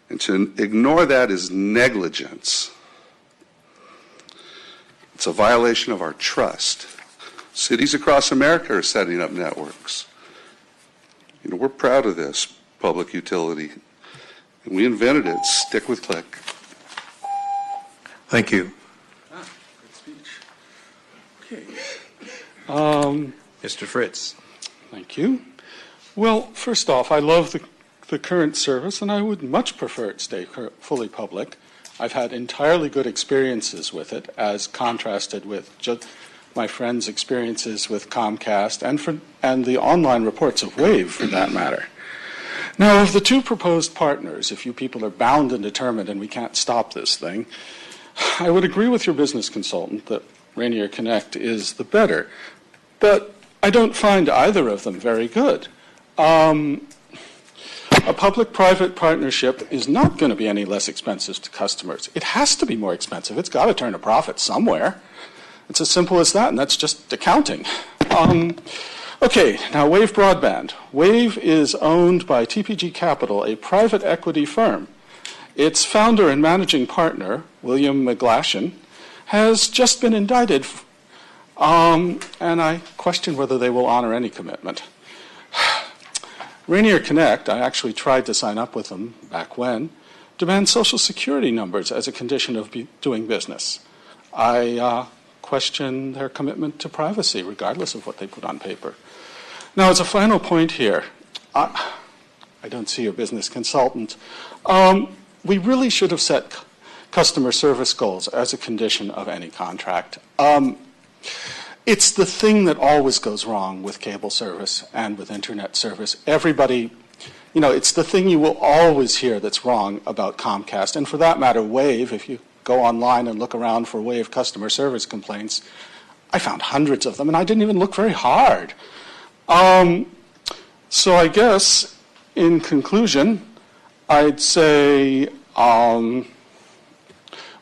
And to ignore that is negligence. It's a violation of our trust. Cities across America are setting up networks. We're proud of this public utility. And we invented it. Stick with Click. Thank you. Okay. Mr. Fritz. Thank you. Well, first off, I love the current service, and I would much prefer it stay fully public. I've had entirely good experiences with it, as contrasted with my friends' experiences with Comcast and the online reports of Wave, for that matter. Now, of the two proposed partners, if you people are bound and determined and we can't stop this thing, I would agree with your business consultant that Rainier Connect is the better, but I don't find either of them very good. A public-private partnership is not going to be any less expensive to customers. It has to be more expensive. It's got to turn a profit somewhere. It's as simple as that, and that's just accounting. Okay, now Wave Broadband. Wave is owned by TPG Capital, a private equity firm. Its founder and managing partner, William McGlashan, has just been indicted, and I question whether they will honor any commitment. Rainier Connect, I actually tried to sign up with them back when, demands Social Security numbers as a condition of doing business. I question their commitment to privacy, regardless of what they put on paper. Now, as a final point here, I don't see your business consultant. We really should have set customer service goals as a condition of any contract. It's the thing that always goes wrong with cable service and with internet service. Everybody, it's the thing you will always hear that's wrong about Comcast. And for that matter, Wave, if you go online and look around for Wave customer service complaints, I found hundreds of them, and I didn't even look very hard. So I guess, in conclusion, I'd say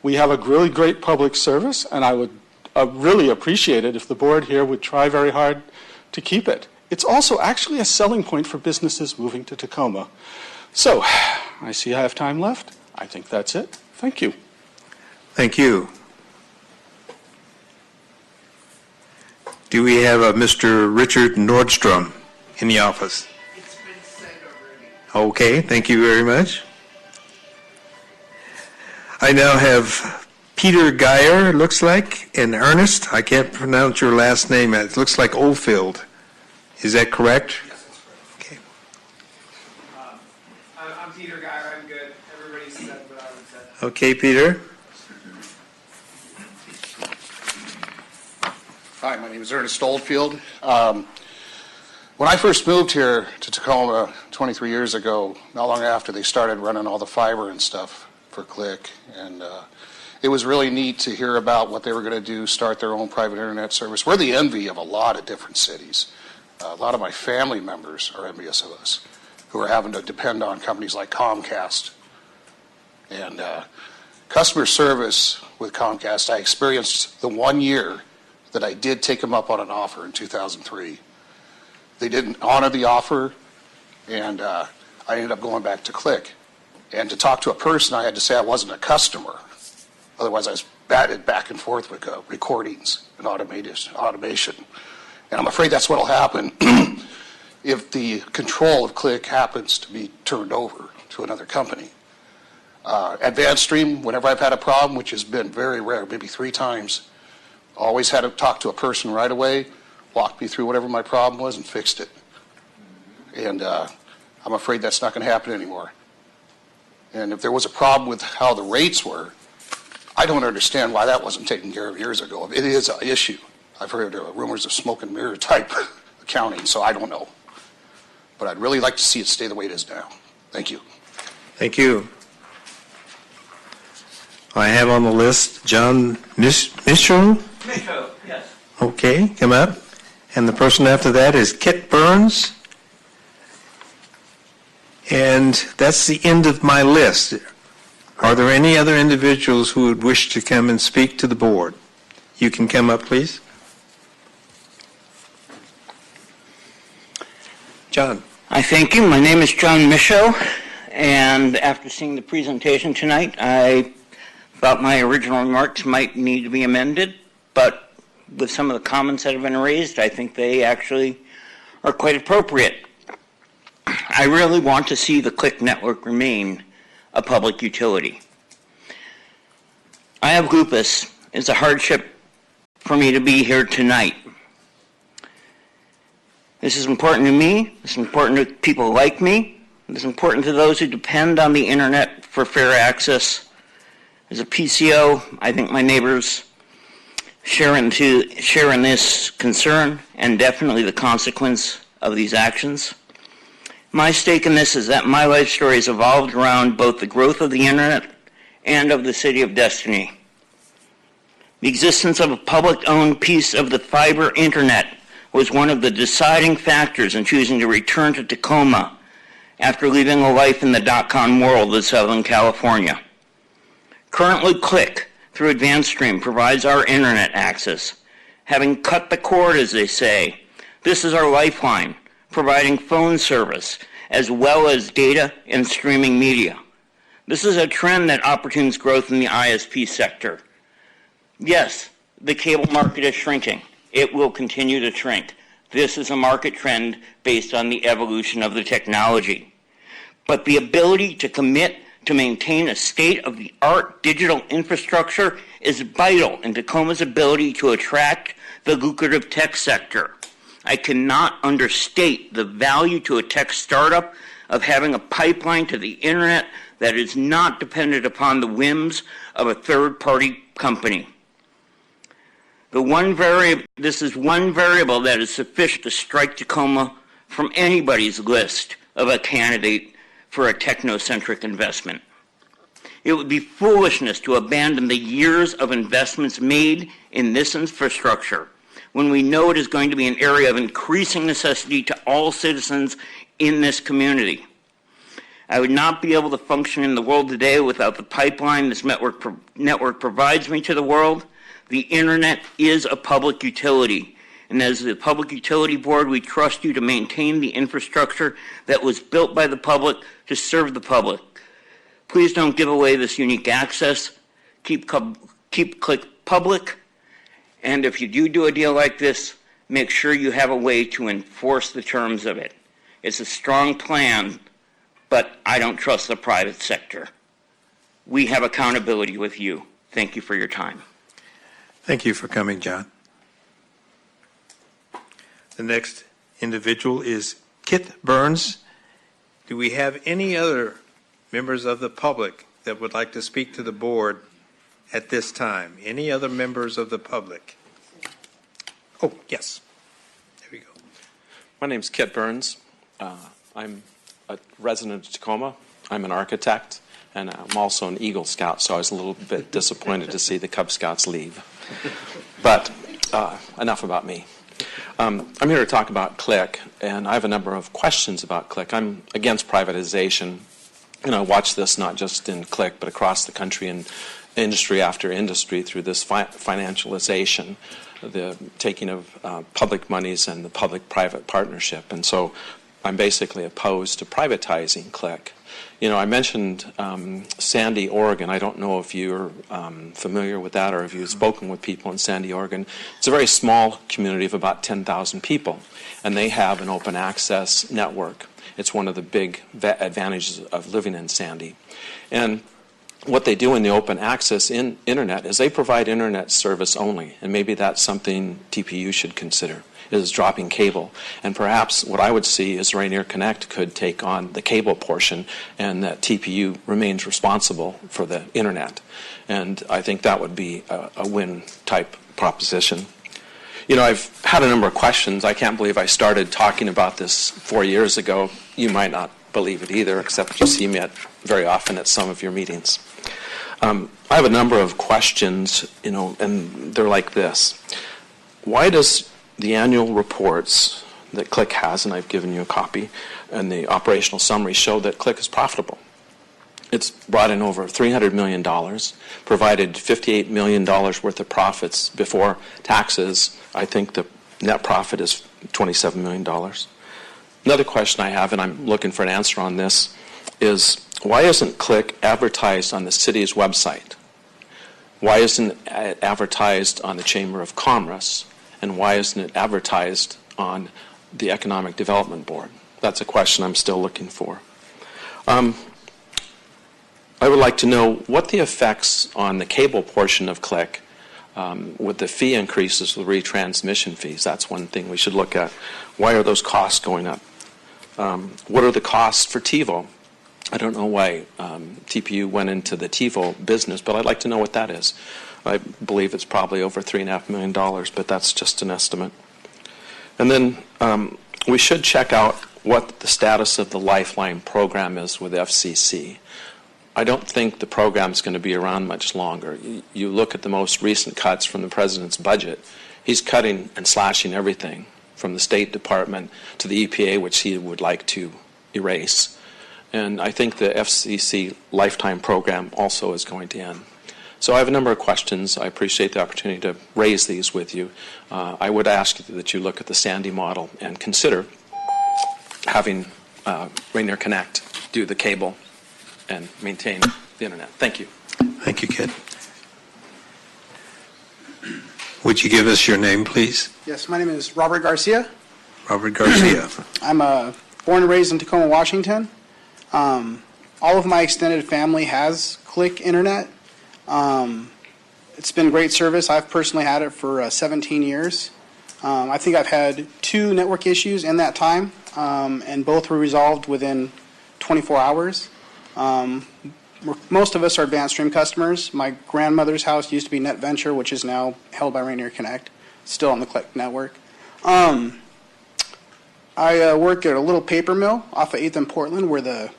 we have a really great public service, and I would really appreciate it if the board here would try very hard to keep it. It's also actually a selling point for businesses moving to Tacoma. So, I see I have time left. I think that's it. Thank you. Thank you. Do we have a Mr. Richard Nordstrom in the office? It's been said already. Okay, thank you very much. I now have Peter Geyer, looks like, and Ernest. I can't pronounce your last name. It looks like Oldfield. Is that correct? Yes, that's correct. Okay. I'm Peter Geyer. I'm good. Everybody said what I would say. Okay, Peter. Hi, my name is Ernest Oldfield. When I first moved here to Tacoma 23 years ago, not long after they started running all the fiber and stuff for Click, and it was really neat to hear about what they were going to do, start their own private internet service. We're the envy of a lot of different cities. A lot of my family members are envious of us, who are having to depend on companies like Comcast. And customer service with Comcast, I experienced the 1 year that I did take them up on an offer in 2003. They didn't honor the offer, and I ended up going back to Click. And to talk to a person, I had to say I wasn't a customer. Otherwise, I was batted back and forth with recordings and automation. And I'm afraid that's what will happen if the control of Click happens to be turned over to another company. Advanced Stream, whenever I've had a problem, which has been very rare, maybe 3 times, always had to talk to a person right away, walked me through whatever my problem was and fixed it. And I'm afraid that's not going to happen anymore. And if there was a problem with how the rates were, I don't understand why that wasn't taken care of years ago. It is an issue. I've heard rumors of smoke and mirror type accounting, so I don't know. But I'd really like to see it stay the way it is now. Thank you. Thank you. I have on the list John Mitchell. Mitchell, yes. Okay, come up. And the person after that is Kit Burns. And that's the end of my list. Are there any other individuals who would wish to come and speak to the board? You can come up, please. John. I thank you. My name is John Michaud, and after seeing the presentation tonight, I thought my original remarks might need to be amended, but with some of the comments that have been raised, I think they actually are quite appropriate. I really want to see the Click network remain a public utility. I have lupus. It's a hardship for me to be here tonight. This is important to me. This is important to people like me. This is important to those who depend on the internet for fair access. As a PCO, I think my neighbors share in this concern and definitely the consequence of these actions. My stake in this is that my life story has evolved around both the growth of the internet and of the City of Destiny. The existence of a public-owned piece of the fiber internet was one of the deciding factors in choosing to return to Tacoma after leaving a life in the dot-com world of Southern California. Currently, Click, through Advanced Stream, provides our internet access. Having cut the cord, as they say, this is our lifeline, providing phone service as well as data and streaming media. This is a trend that opportunes growth in the ISP sector. Yes, the cable market is shrinking. It will continue to shrink. This is a market trend based on the evolution of the technology. But the ability to commit to maintain a state-of-the-art digital infrastructure is vital in Tacoma's ability to attract the lucrative tech sector. I cannot understate the value to a tech startup of having a pipeline to the internet that is not dependent upon the whims of a third-party company. This is one variable that is sufficient to strike Tacoma from anybody's list of a candidate for a technocentric investment. It would be foolishness to abandon the years of investments made in this infrastructure when we know it is going to be an area of increasing necessity to all citizens in this community. I would not be able to function in the world today without the pipeline this network provides me to the world. The internet is a public utility, and as the Public Utility Board, we trust you to maintain the infrastructure that was built by the public to serve the public. Please don't give away this unique access. Keep Click public, and if you do a deal like this, make sure you have a way to enforce the terms of it. It's a strong plan, but I don't trust the private sector. We have accountability with you. Thank you for your time. Thank you for coming, John. The next individual is Kit Burns. Do we have any other members of the public that would like to speak to the board at this time? Any other members of the public? Oh, yes. There we go. My name's Kit Burns. I'm a resident of Tacoma. I'm an architect, and I'm also an Eagle Scout, so I was a little bit disappointed to see the Cub Scouts leave. But enough about me. I'm here to talk about Click, and I have a number of questions about Click. I'm against privatization, and I watch this not just in Click, but across the country and industry after industry through this financialization, the taking of public monies and the public-private partnership. And so I'm basically opposed to privatizing Click. You know, I mentioned Sandy, Oregon. I don't know if you're familiar with that or if you've spoken with people in Sandy, Oregon. It's a very small community of about 10,000 people, and they have an open access network. It's one of the big advantages of living in Sandy. And what they do in the open access internet is they provide internet service only, and maybe that's something TPU should consider, is dropping cable. And perhaps what I would see is Rainier Connect could take on the cable portion and that TPU remains responsible for the internet. And I think that would be a win type proposition. You know, I've had a number of questions. I can't believe I started talking about this 4 years ago. You might not believe it either, except you see me very often at some of your meetings. I have a number of questions, you know, and they're like this. Why does the annual reports that CLIC has, and I've given you a copy, and the operational summary show that CLIC is profitable? It's brought in over $300 million, provided $58 million worth of profits before taxes. I think the net profit is $27 million. Another question I have, and I'm looking for an answer on this, is why isn't CLIC advertised on the city's website? Why isn't it advertised on the Chamber of Commerce? And why isn't it advertised on the Economic Development Board? That's a question I'm still looking for. I would like to know what the effects on the cable portion of CLIC with the fee increases with retransmission fees. That's one thing we should look at. Why are those costs going up? What are the costs for TiVo? I don't know why TPU went into the TiVo business, but I'd like to know what that is. I believe it's probably over $3.5 million, but that's just an estimate. And then we should check out what the status of the Lifeline program is with FCC. I don't think the program's going to be around much longer. You look at the most recent cuts from the president's budget. He's cutting and slashing everything from the State Department to the EPA, which he would like to erase. And I think the FCC Lifetime program also is going to end. So I have a number of questions. I appreciate the opportunity to raise these with you. I would ask that you look at the Sandy model and consider having Rainier Connect do the cable and maintain the internet. Thank you. Thank you, Kit. Would you give us your name, please? Yes, my name is Robert Garcia. Robert Garcia. I'm born and raised in Tacoma, Washington. All of my extended family has CLIC internet. It's been great service. I've personally had it for 17 years. I think I've had 2 network issues in that time, and both were resolved within 24 hours. Most of us are advanced stream customers. My grandmother's house used to be NetVenture, which is now held by Rainier Connect, still on the CLIC network. I work at a little paper mill off of 8th and Portland. We're the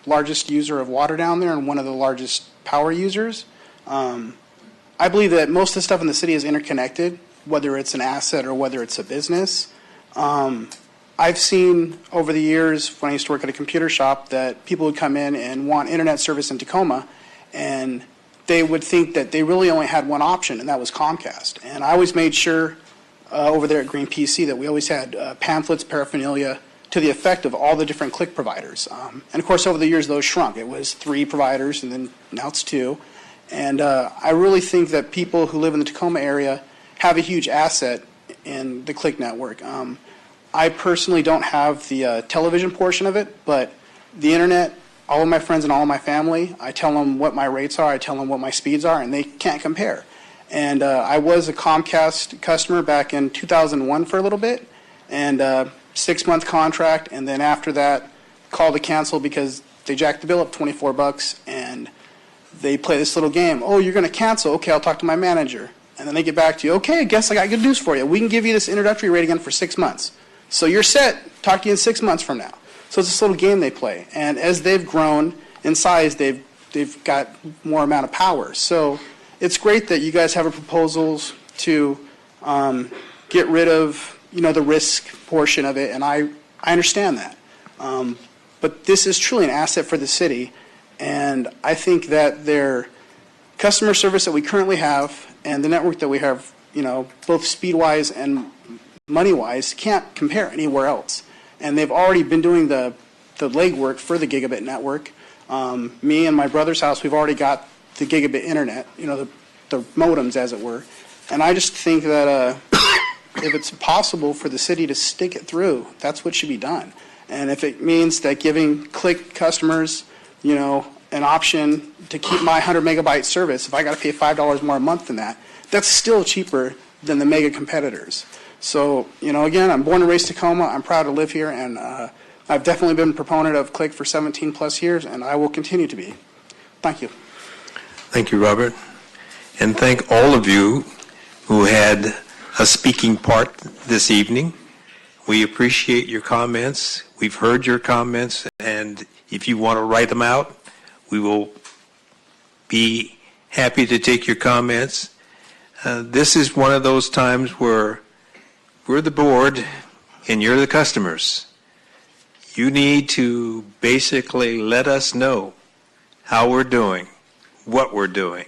largest user of water down there and one of the largest power users. I believe that most of the stuff in the city is interconnected, whether it's an asset or whether it's a business. I've seen over the years when I used to work at a computer shop that people would come in and want internet service in Tacoma, and they would think that they really only had one option, and that was Comcast. And I always made sure over there at Green PC that we always had pamphlets, paraphernalia to the effect of all the different CLIC providers. And of course, over the years, those shrunk. It was 3 providers, and then now it's 2. And I really think that people who live in the Tacoma area have a huge asset in the CLIC network. I personally don't have the television portion of it, but the internet, all of my friends and all of my family, I tell them what my rates are, I tell them what my speeds are, and they can't compare. And I was a Comcast customer back in 2001 for a little bit, and 6-month contract, and then after that, call to cancel because they jacked the bill up $24, and they play this little game. Oh, you're going to cancel? Okay, I'll talk to my manager. And then they get back to you. Okay, I guess I got good news for you. We can give you this introductory rate again for 6 months. So you're set. Talk to you in 6 months from now. So it's this little game they play. And as they've grown in size, they've got more amount of power. So it's great that you guys have a proposals to get rid of, the risk portion of it, and I understand that. But this is truly an asset for the city, and I think that their customer service that we currently have and the network that we have, both speed-wise and money-wise, can't compare anywhere else. And they've already been doing the legwork for the gigabit network. Me and my brother's house, we've already got the gigabit internet, the modems, as it were. And I just think that if it's possible for the city to stick it through, that's what should be done. And if it means that giving Click customers, an option to keep my 100 megabyte service, if I got to pay $5 more a month than that, that's still cheaper than the mega competitors. So, again, I'm born and raised Tacoma. I'm proud to live here, and I've definitely been a proponent of Click for 17 plus years, and I will continue to be. Thank you. Thank you, Robert. And thank all of you who had a speaking part this evening. We appreciate your comments. We've heard your comments, and if you want to write them out, we will be happy to take your comments. This is one of those times where we're the board and you're the customers. You need to basically let us know how we're doing, what we're doing,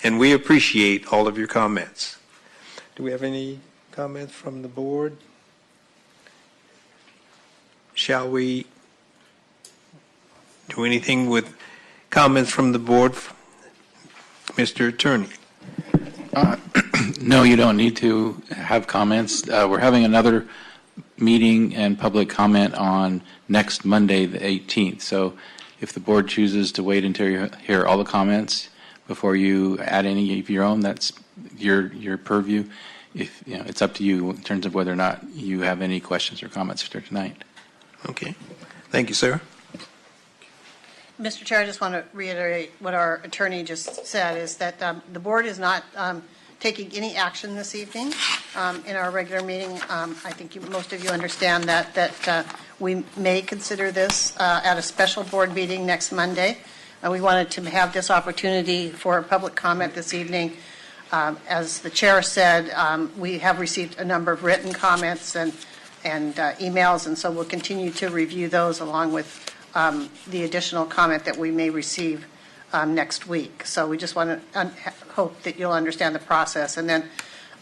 and we appreciate all of your comments. Do we have any comments from the board? Shall we do anything with comments from the board? Mr. Attorney. No, you don't need to have comments. We're having another meeting and public comment on next Monday, the 18th. So if the board chooses to wait until you hear all the comments before you add any of your own, that's your purview. If it's up to you in terms of whether or not you have any questions or comments for tonight. Okay. Thank you, sir. Mr. Chair, I just want to reiterate what our attorney just said, is that the board is not taking any action this evening in our regular meeting. I think most of you understand that we may consider this at a special board meeting next Monday. We wanted to have this opportunity for public comment this evening. As the chair said, we have received a number of written comments and emails, and so we'll continue to review those along with the additional comment that we may receive next week. So we just want to hope that you'll understand the process, and then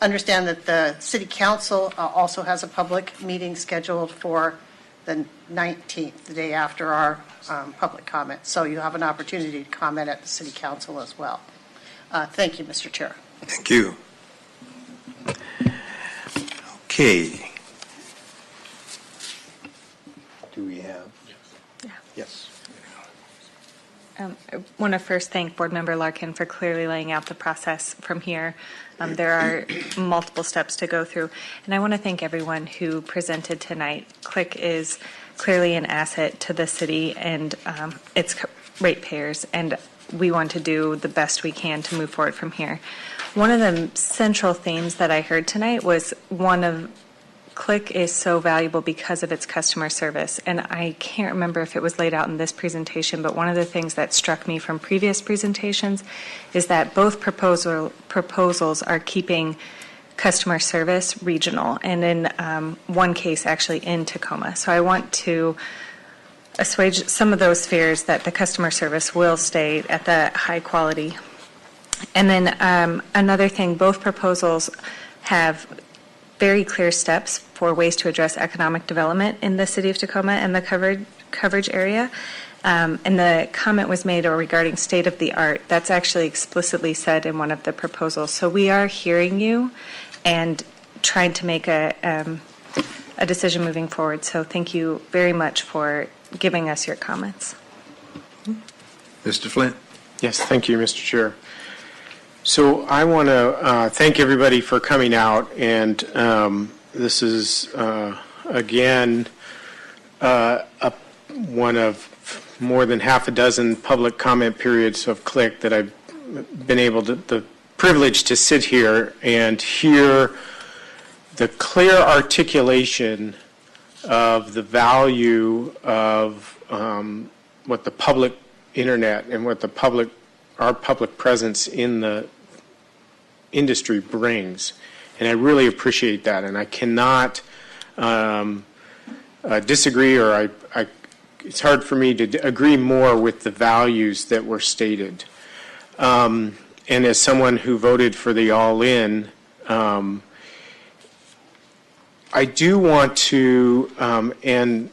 understand that the City Council also has a public meeting scheduled for the 19th, the day after our public comment. So you have an opportunity to comment at the City Council as well. Thank you, Mr. Chair. Thank you. Okay. Do we have? Yes. I want to first thank Board Member Larkin for clearly laying out the process from here. There are multiple steps to go through. And I want to thank everyone who presented tonight. Click is clearly an asset to the city and its ratepayers, and we want to do the best we can to move forward from here. One of the central themes that I heard tonight was one of Click is so valuable because of its customer service. And I can't remember if it was laid out in this presentation, but one of the things that struck me from previous presentations is that both proposals are keeping customer service regional, and in one case actually in Tacoma. So I want to assuage some of those fears that the customer service will stay at the high quality. And then another thing, both proposals have very clear steps for ways to address economic development in the city of Tacoma and the coverage area. And the comment was made regarding state of the art. That's actually explicitly said in one of the proposals. So we are hearing you and trying to make a decision moving forward. So thank you very much for giving us your comments. Mr. Flint. Yes, thank you, Mr. Chair. So I want to thank everybody for coming out, and this is, again, one of more than half a dozen public comment periods of Click that I've been able to, the privilege to sit here and hear the clear articulation of the value of what the public internet and what our public presence in the industry brings. And I really appreciate that. And I cannot disagree, or it's hard for me to agree more with the values that were stated. And as someone who voted for the all-in, I do want to, and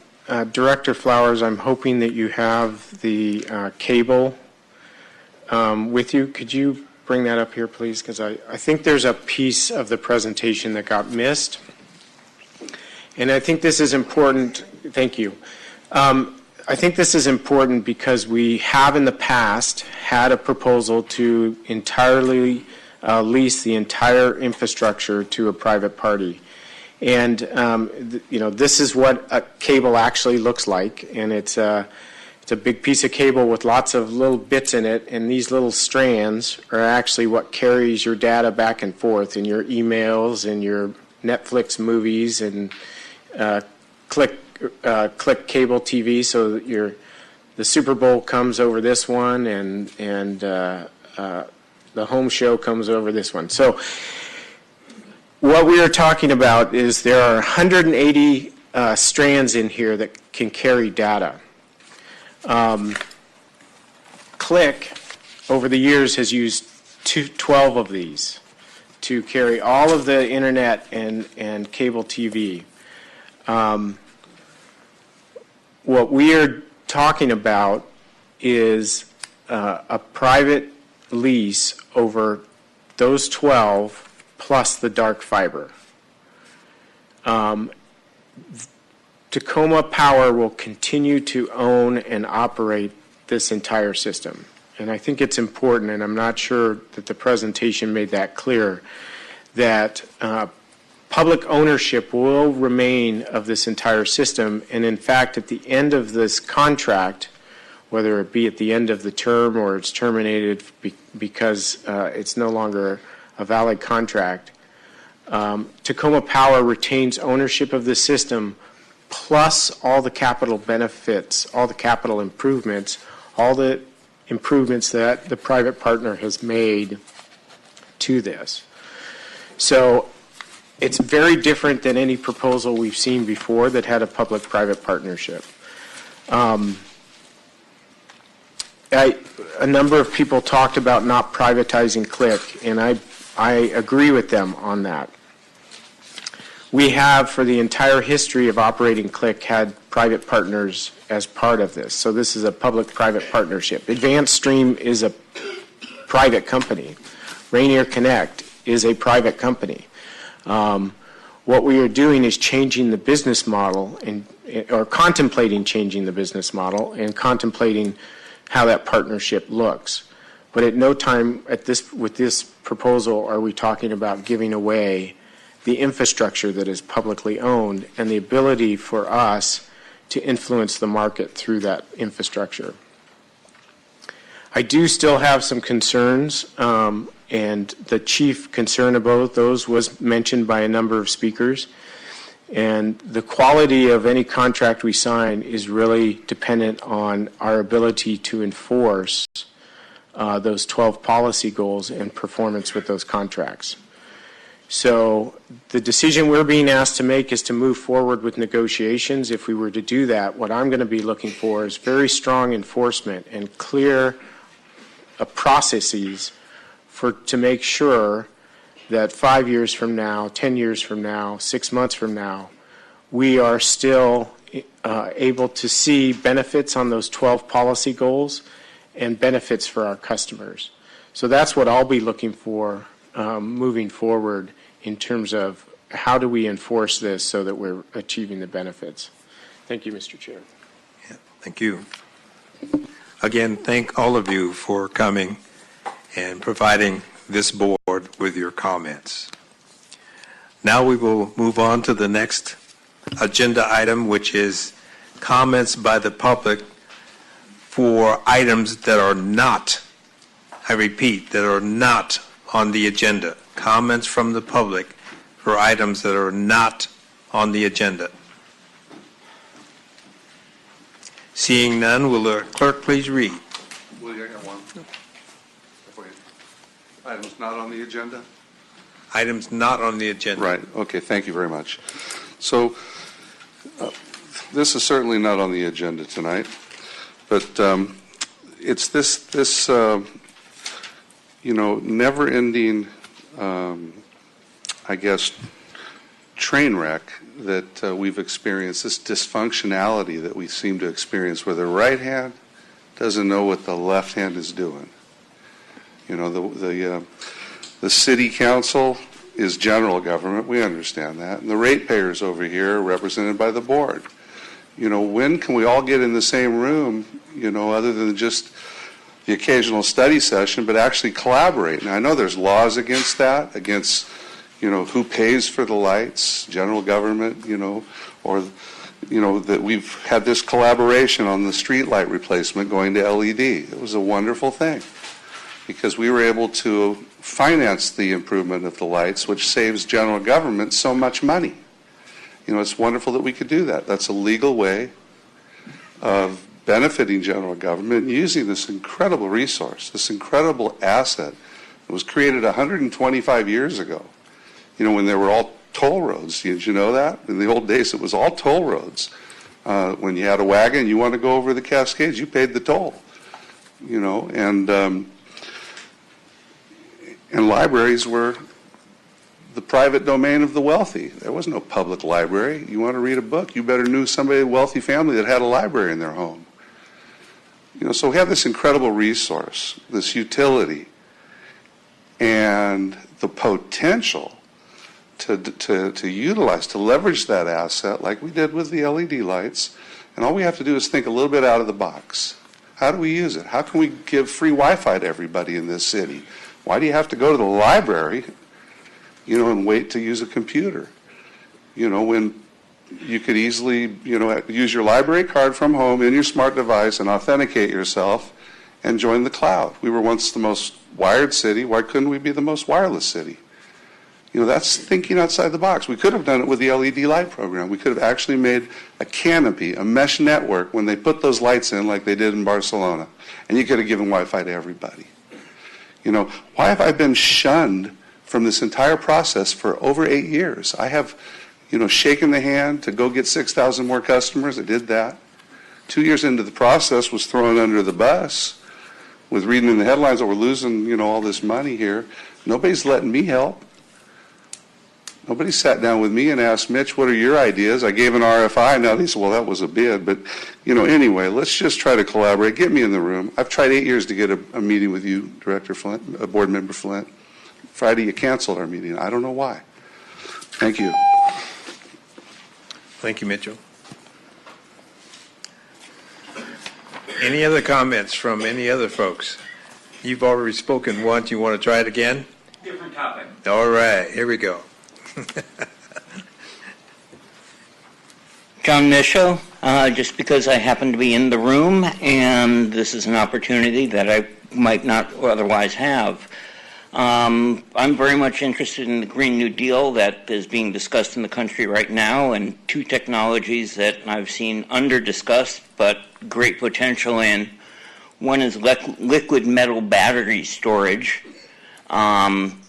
Director Flowers, I'm hoping that you have the cable with you. Could you bring that up here, please? Because I think there's a piece of the presentation that got missed. And I think this is important. Thank you. I think this is important because we have in the past had a proposal to entirely lease the entire infrastructure to a private party. And, this is what a cable actually looks like. And it's a big piece of cable with lots of little bits in it. And these little strands are actually what carries your data back and forth in your emails and your Netflix movies and click cable TV, so that the Super Bowl comes over this one and the home show comes over this one. So what we are talking about is there are 180 strands in here that can carry data. Click over the years has used 12 of these to carry all of the internet and cable TV. What we are talking about is a private lease over those 12 plus the dark fiber. Tacoma Power will continue to own and operate this entire system. And I think it's important, and I'm not sure that the presentation made that clear, that public ownership will remain of this entire system. And in fact, at the end of this contract, whether it be at the end of the term or it's terminated because it's no longer a valid contract, Tacoma Power retains ownership of the system plus all the capital benefits, all the capital improvements, all the improvements that the private partner has made to this. So it's very different than any proposal we've seen before that had a public-private partnership. A number of people talked about not privatizing Click, and I agree with them on that. We have, for the entire history of operating Click, had private partners as part of this. So this is a public-private partnership. Advanced Stream is a private company. Rainier Connect is a private company. What we are doing is changing the business model, or contemplating changing the business model and contemplating how that partnership looks. But at no time with this proposal are we talking about giving away the infrastructure that is publicly owned and the ability for us to influence the market through that infrastructure. I do still have some concerns, and the chief concern about those was mentioned by a number of speakers. And the quality of any contract we sign is really dependent on our ability to enforce those 12 policy goals and performance with those contracts. So the decision we're being asked to make is to move forward with negotiations. If we were to do that, what I'm going to be looking for is very strong enforcement and clear processes to make sure that 5 years from now, 10 years from now, 6 months from now, we are still able to see benefits on those 12 policy goals and benefits for our customers. So that's what I'll be looking for moving forward in terms of how do we enforce this so that we're achieving the benefits. Thank you, Mr. Chair. Yeah, thank you. Again, thank all of you for coming and providing this board with your comments. Now we will move on to the next agenda item, which is comments by the public for items that are not, I repeat, that are not on the agenda. Comments from the public for items that are not on the agenda. Seeing none, will the clerk please read? Will you get one? Items not on the agenda? Items not on the agenda. Right. Okay. Thank you very much. So this is certainly not on the agenda tonight, but it's this never-ending, I guess, train wreck that we've experienced, this dysfunctionality that we seem to experience where the right hand doesn't know what the left hand is doing. You know, the city council is general government, we understand that, and the ratepayers over here are represented by the board. You know, when can we all get in the same room, you know, other than just the occasional study session, but actually collaborate? And I know there's laws against that, against, you know, who pays for the lights, general government, you know, or, you know, that we've had this collaboration on the street light replacement going to LED. It was a wonderful thing because we were able to finance the improvement of the lights, which saves general government so much money. You know, it's wonderful that we could do that. That's a legal way of benefiting general government and using this incredible resource, this incredible asset that was created 125 years ago. You know, when there were all toll roads. Did you know that? In the old days, it was all toll roads. When you had a wagon, you want to go over the Cascades, you paid the toll. You know, and libraries were the private domain of the wealthy. There was no public library. You want to read a book, you better knew somebody, a wealthy family that had a library in their home. You know, so we have this incredible resource, this utility, and the potential to utilize, to leverage that asset like we did with the LED lights. And all we have to do is think a little bit out of the box. How do we use it? How can we give free Wi-Fi to everybody in this city? Why do you have to go to the library, you know, and wait to use a computer? You know, when you could easily, you know, use your library card from home in your smart device and authenticate yourself and join the cloud. We were once the most wired city. Why couldn't we be the most wireless city? You know, that's thinking outside the box. We could have done it with the LED light program. We could have actually made a canopy, a mesh network when they put those lights in like they did in Barcelona. And you could have given Wi-Fi to everybody. You know, why have I been shunned from this entire process for over 8 years? I have, you know, shaken the hand to go get 6,000 more customers. I did that. 2 years into the process, was thrown under the bus with reading in the headlines that we're losing, you know, all this money here. Nobody's letting me help. Nobody sat down with me and asked, Mitch, what are your ideas? I gave an RFI. Now they said, well, that was a bid. But, you know, anyway, let's just try to collaborate. Get me in the room. I've tried 8 years to get a meeting with you, Director Flint, Board Member Flint. Friday, you canceled our meeting. I don't know why. Thank you. Thank you, Mitchell. Any other comments from any other folks? You've already spoken once. You want to try it again? Different topic. All right, here we go. John Mitchell, just because I happen to be in the room and this is an opportunity that I might not otherwise have. I'm very much interested in the Green New Deal that is being discussed in the country right now, and two technologies that I've seen under-discussed but great potential in. One is liquid metal battery storage,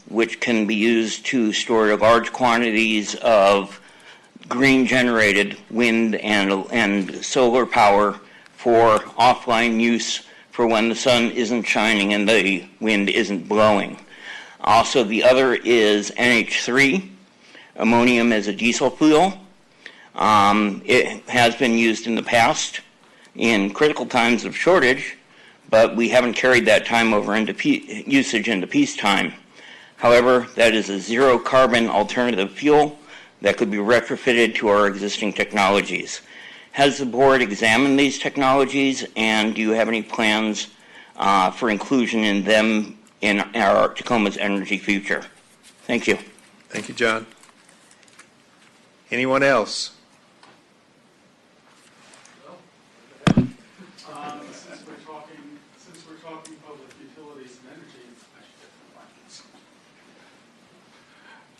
which can be used to store large quantities of green-generated wind and solar power for offline use for when the sun isn't shining and the wind isn't blowing. Also, the other is NH3, ammonium as a diesel fuel. It has been used in the past in critical times of shortage, but we haven't carried that time over into usage into peacetime. However, that is a zero-carbon alternative fuel that could be retrofitted to our existing technologies. Has the board examined these technologies, and do you have any plans for inclusion in them in our Tacoma's energy future? Thank you. Thank you, John. Anyone else?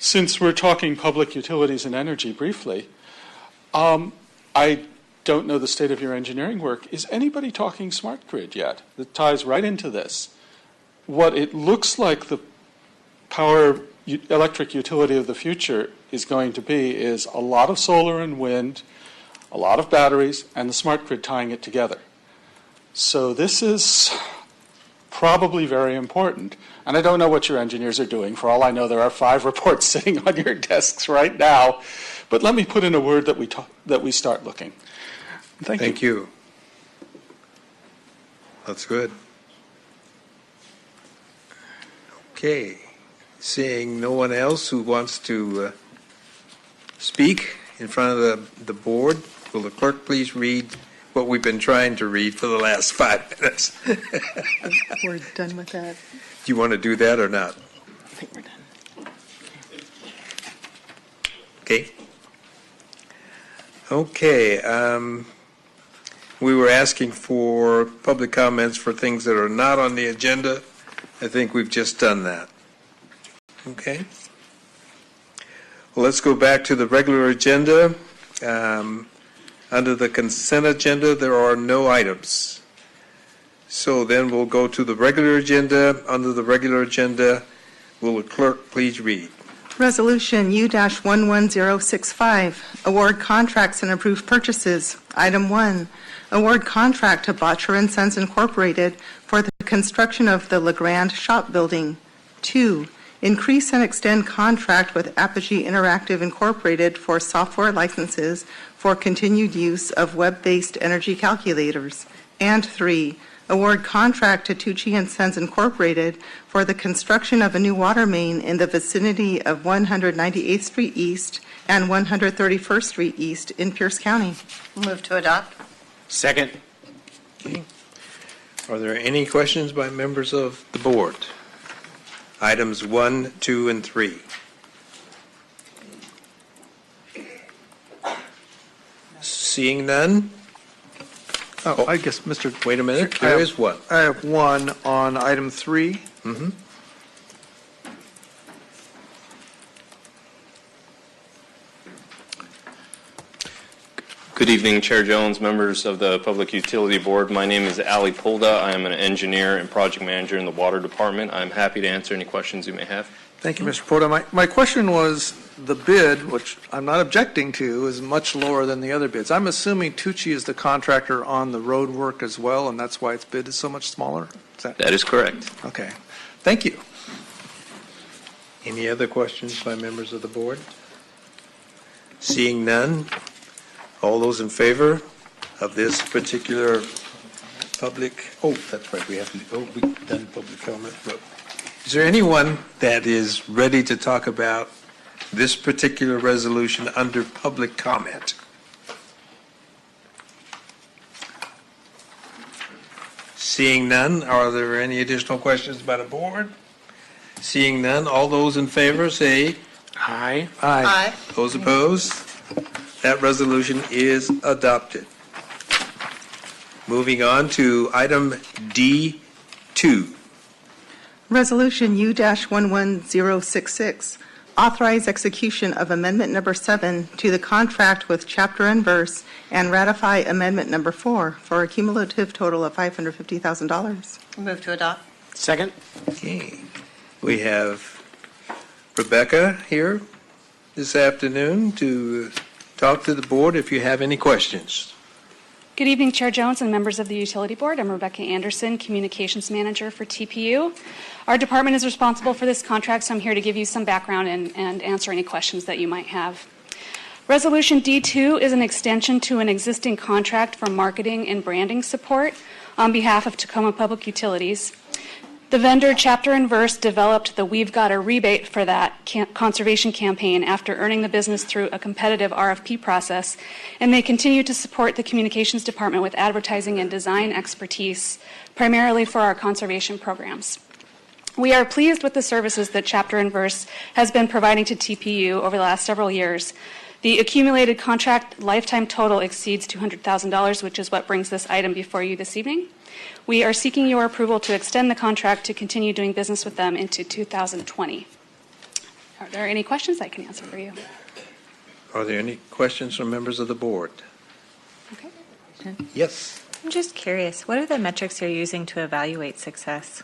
Since we're talking public utilities and energy, briefly, I don't know the state of your engineering work. Is anybody talking smart grid yet? That ties right into this. What it looks like the electric utility of the future is going to be is a lot of solar and wind, a lot of batteries, and the smart grid tying it together. So this is probably very important. And I don't know what your engineers are doing. For all I know, there are 5 reports sitting on your desks right now. But let me put in a word that we start looking. Thank you. That's good. Okay. Seeing no one else who wants to speak in front of the board, will the clerk please read what we've been trying to read for the last 5 minutes? We're done with that. Do you want to do that or not? I think we're done. Okay. Okay. We were asking for public comments for things that are not on the agenda. I think we've just done that. Okay. Well, let's go back to the regular agenda. Under the consent agenda, there are no items. So then we'll go to the regular agenda. Under the regular agenda, will the clerk please read? Resolution U-11065, award contracts and approve purchases. Item 1, award contract to Botcher & Sons Incorporated for the construction of the LeGrand Shop Building. 2, increase and extend contract with Apogee Interactive Incorporated for software licenses for continued use of web-based energy calculators. And 3, award contract to Tucci & Sons Incorporated for the construction of a new water main in the vicinity of 198th Street East and 131st Street East in Pierce County. Move to adopt. Second. Okay. Are there any questions by members of the board? Items 1, 2, and 3. Seeing none? Oh, I guess, Mr. Wait a minute, there is one. I have one on item 3. Mm-hmm. Good evening, Chair Jones, members of the Public Utility Board. My name is Ali Pulda. I am an engineer and project manager in the Water Department. I'm happy to answer any questions you may have. Thank you, Mr. Porta. My question was the bid, which I'm not objecting to, is much lower than the other bids. I'm assuming Tucci is the contractor on the road work as well, and that's why its bid is so much smaller? That is correct. Okay. Thank you. Any other questions by members of the board? Seeing none, all those in favor of this particular public, that's right, we've done public comment, but is there anyone that is ready to talk about this particular resolution under public comment? Seeing none, are there any additional questions by the board? Seeing none, all those in favor say Aye. Aye. Those opposed? That resolution is adopted. Moving on to item D2. Resolution U-11066, authorize execution of Amendment Number 7 to the contract with Chapter and Verse and ratify Amendment Number 4 for a cumulative total of $550,000. Move to adopt. Second. Okay. We have Rebecca here this afternoon to talk to the board if you have any questions. Good evening, Chair Jones and members of the Utility Board. I'm Rebecca Anderson, Communications Manager for TPU. Our department is responsible for this contract, so I'm here to give you some background and answer any questions that you might have. Resolution D2 is an extension to an existing contract for marketing and branding support on behalf of Tacoma Public Utilities. The vendor, Chapter and Verse, developed the We've Got a Rebate for That conservation campaign after earning the business through a competitive RFP process, and they continue to support the communications department with advertising and design expertise, primarily for our conservation programs. We are pleased with the services that Chapter and Verse has been providing to TPU over the last several years. The accumulated contract lifetime total exceeds $200,000, which is what brings this item before you this evening. We are seeking your approval to extend the contract to continue doing business with them into 2020. Are there any questions I can answer for you? Are there any questions from members of the board? Okay. Yes. I'm just curious, what are the metrics you're using to evaluate success?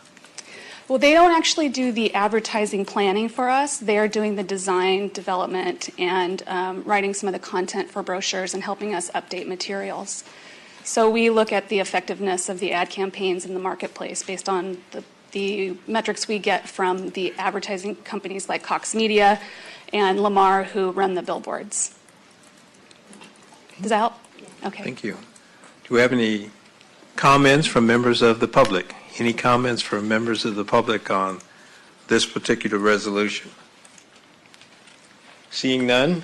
Well, they don't actually do the advertising planning for us. They are doing the design, development, and writing some of the content for brochures and helping us update materials. So we look at the effectiveness of the ad campaigns in the marketplace based on the metrics we get from the advertising companies like Cox Media and Lamar, who run the billboards. Does that help? Okay. Thank you. Do we have any comments from members of the public? Any comments from members of the public on this particular resolution? Seeing none,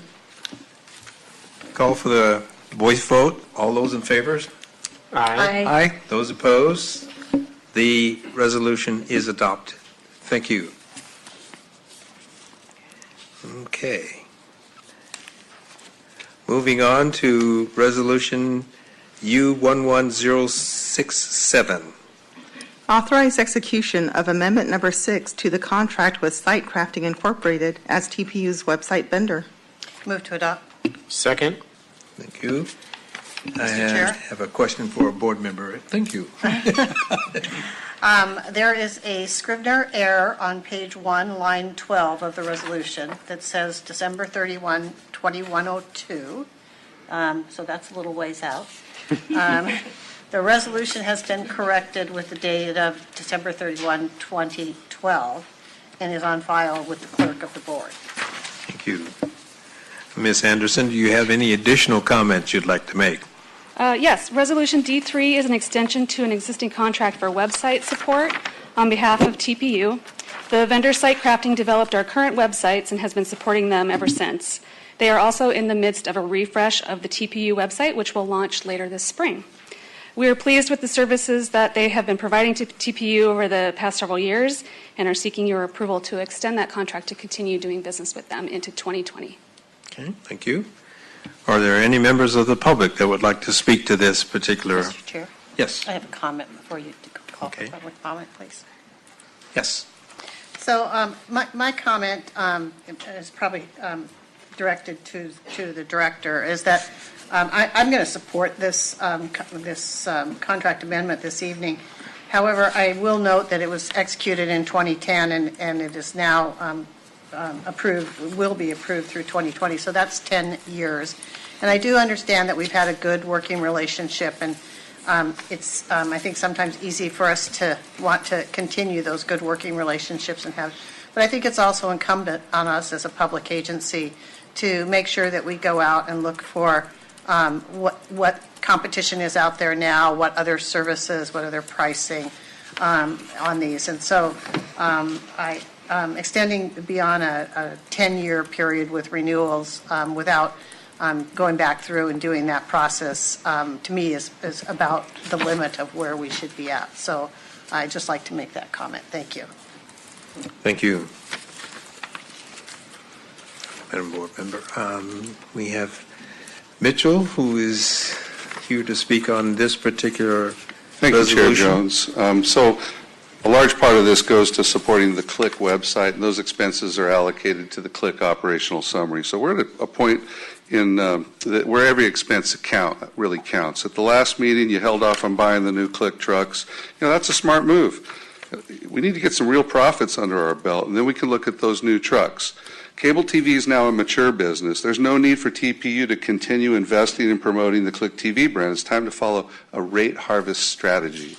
call for the voice vote. All those in favor? Aye. Aye. Those opposed? The resolution is adopted. Thank you. Okay. Moving on to Resolution U11067. Authorize execution of Amendment Number 6 to the contract with Site Crafting Incorporated as TPU's website vendor. Move to adopt. Second. Thank you. I Chair? have a question for a board member. Thank you. There is a Scrivener error on page 1, line 12 of the resolution that says December 31, 2102. So that's a little ways out. The resolution has been corrected with the date of December 31, 2012, and is on file with the clerk of the board. Thank you. Ms. Anderson, do you have any additional comments you'd like to make? Yes, Resolution D3 is an extension to an existing contract for website support on behalf of TPU. The vendor Site Crafting developed our current websites and has been supporting them ever since. They are also in the midst of a refresh of the TPU website, which will launch later this spring. We are pleased with the services that they have been providing to TPU over the past several years and are seeking your approval to extend that contract to continue doing business with them into 2020. Okay, thank you. Are there any members of the public that would like to speak to this particular? Mr. Chair? Yes. I have a comment before you call Okay. for public comment, please. Yes. So my comment is probably directed to the director, is that I'm going to support this contract amendment this evening. However, I will note that it was executed in 2010 and it is now approved, will be approved through 2020. So that's 10 years. And I do understand that we've had a good working relationship, and it's, I think, sometimes easy for us to want to continue those good working relationships and have, but I think it's also incumbent on us as a public agency to make sure that we go out and look for what competition is out there now, what other services, what other pricing on these. And so extending beyond a 10-year period with renewals without going back through and doing that process, to me, is about the limit of where we should be at. So I'd just like to make that comment. Thank you. Thank you, Madam Board Member. We have Mitchell, who is here to speak on this particular Thank you, Chair resolution. Jones. So a large part of this goes to supporting the CLIC website, and those expenses are allocated to the CLIC operational summary. So we're at a point in where every expense really counts. At the last meeting, you held off on buying the new CLIC trucks. You know, that's a smart move. We need to get some real profits under our belt, and then we can look at those new trucks. Cable TV is now a mature business. There's no need for TPU to continue investing and promoting the CLIC TV brand. It's time to follow a rate harvest strategy.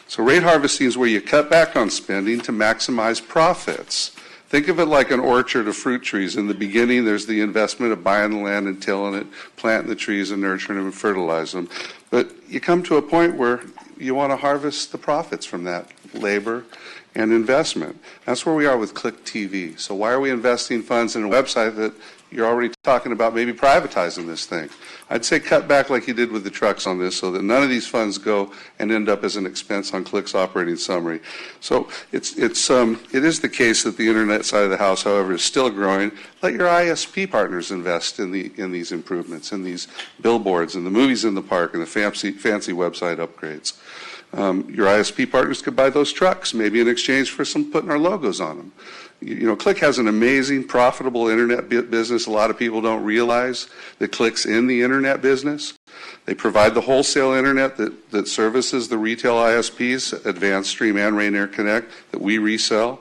So rate harvesting is where you cut back on spending to maximize profits. Think of it like an orchard of fruit trees. In the beginning, there's the investment of buying the land and tilling it, planting the trees and nurturing them and fertilizing them. But you come to a point where you want to harvest the profits from that labor and investment. That's where we are with CLIC TV. So why are we investing funds in a website that you're already talking about maybe privatizing this thing? I'd say cut back like you did with the trucks on this so that none of these funds go and end up as an expense on CLIC's operating summary. So it is the case that the internet side of the house, however, is still growing. Let your ISP partners invest in these improvements, in these billboards, and the movies in the park, and the fancy website upgrades. Your ISP partners could buy those trucks, maybe in exchange for some putting our logos on them. You know, CLIC has an amazing, profitable internet business. A lot of people don't realize that CLIC's in the internet business. They provide the wholesale internet that services the retail ISPs, Advanced Stream and Rainier Connect, that we resell.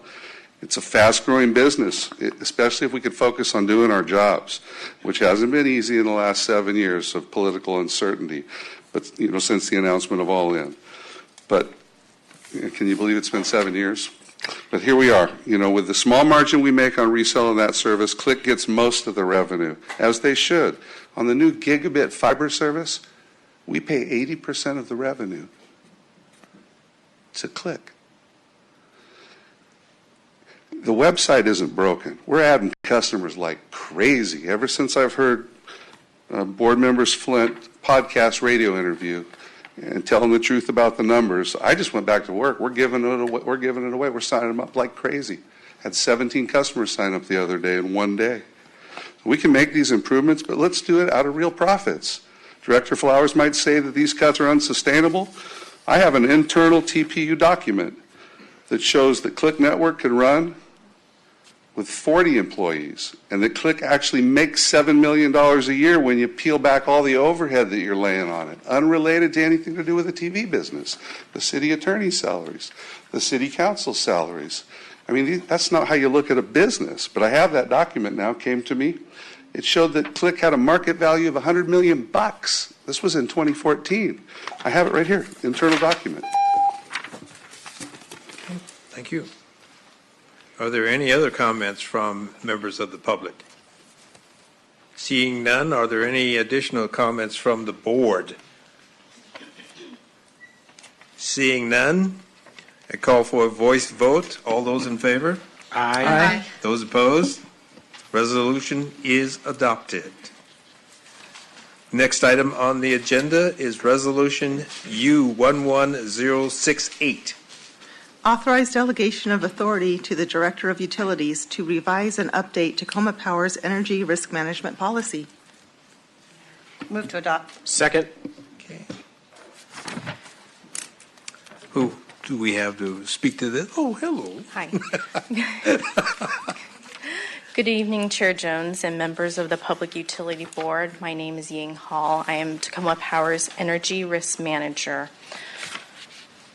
It's a fast-growing business, especially if we could focus on doing our jobs, which hasn't been easy in the last 7 years of political uncertainty. but, since the announcement of all in. But can you believe it's been 7 years? But here we are, with the small margin we make on reselling that service, Click gets most of the revenue, as they should. On the new gigabit fiber service, we pay 80% of the revenue to Click. The website isn't broken. We're adding customers like crazy. Ever since I've heard Board Members Flint podcast radio interview and tell them the truth about the numbers, I just went back to work. We're giving it away. We're signing them up like crazy. Had 17 customers sign up the other day in one day. We can make these improvements, but let's do it out of real profits. Director Flowers might say that these cuts are unsustainable. I have an internal TPU document that shows that Click Network can run with 40 employees, and that Click actually makes $7 million a year when you peel back all the overhead that you're laying on it, unrelated to anything to do with the TV business, the city attorney's salaries, the city council salaries. I mean, that's not how you look at a business, but I have that document now, came to me. It showed that Click had a market value of $100 million. This was in 2014. I have it right here, internal document. Thank you. Are there any other comments from members of the public? Seeing none, are there any additional comments from the board? Seeing none, I call for a voice vote. All those in favor? Aye. Those opposed? Resolution is adopted. Next item on the agenda is Resolution U11068. Authorize delegation of authority to the Director of Utilities to revise and update Tacoma Power's energy risk management policy. Move to adopt. Second. Okay. Who do we have to speak to this? Oh, hello. Hi. Good evening, Chair Jones and members of the Public Utility Board. My name is Ying Hall. I am Tacoma Power's Energy Risk Manager.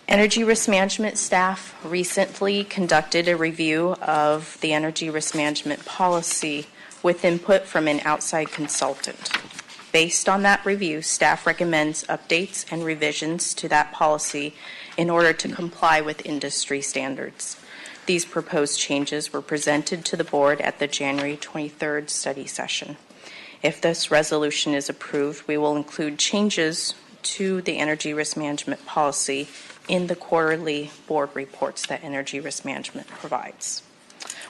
Energy risk management staff recently conducted a review of the energy risk management policy with input from an outside consultant. Based on that review, staff recommends updates and revisions to that policy in order to comply with industry standards. These proposed changes were presented to the board at the January 23rd study session. If this resolution is approved, we will include changes to the energy risk management policy in the quarterly board reports that Energy Risk Management provides.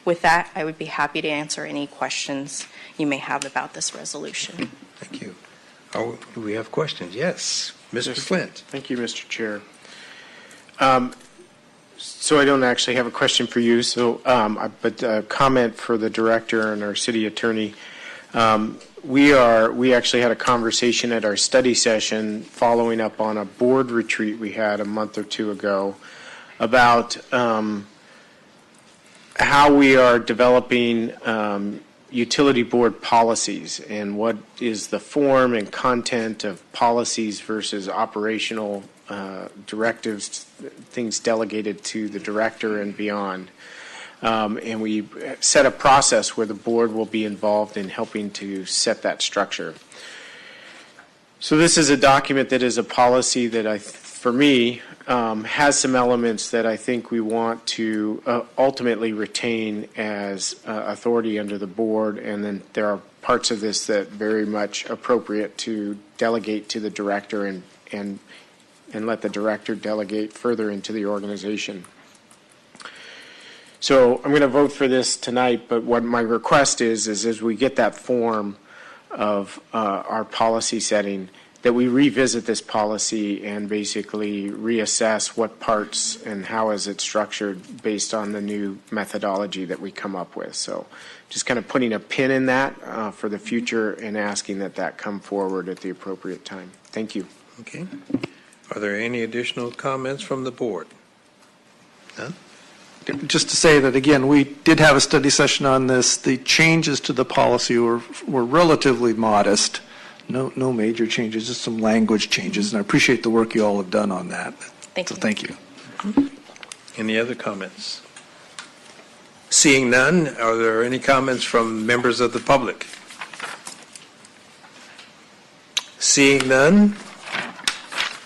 With that, I would be happy to answer any questions you may have about this resolution. Thank you. Oh, do we have questions? Yes. Mr. Flint. Thank you, Mr. Chair. So I don't actually have a question for you, but a comment for the director and our city attorney. We actually had a conversation at our study session following up on a board retreat we had a month or two ago about how we are developing utility board policies and what is the form and content of policies versus operational directives, things delegated to the director and beyond. And we set a process where the board will be involved in helping to set that structure. So this is a document that is a policy that for me, has some elements that I think we want to ultimately retain as authority under the board, and then there are parts of this that very much appropriate to delegate to the director and let the director delegate further into the organization. So I'm going to vote for this tonight, but what my request is as we get that form of our policy setting, that we revisit this policy and basically reassess what parts and how is it structured based on the new methodology that we come up with. So just kind of putting a pin in that for the future and asking that come forward at the appropriate time. Thank you. Okay. Are there any additional comments from the board? None? Just to say that, again, we did have a study session on this. The changes to the policy were relatively modest. No major changes, just some language changes, and I appreciate the work you all have done on that. Thank you. Any other comments? Seeing none, are there any comments from members of the public? Seeing none,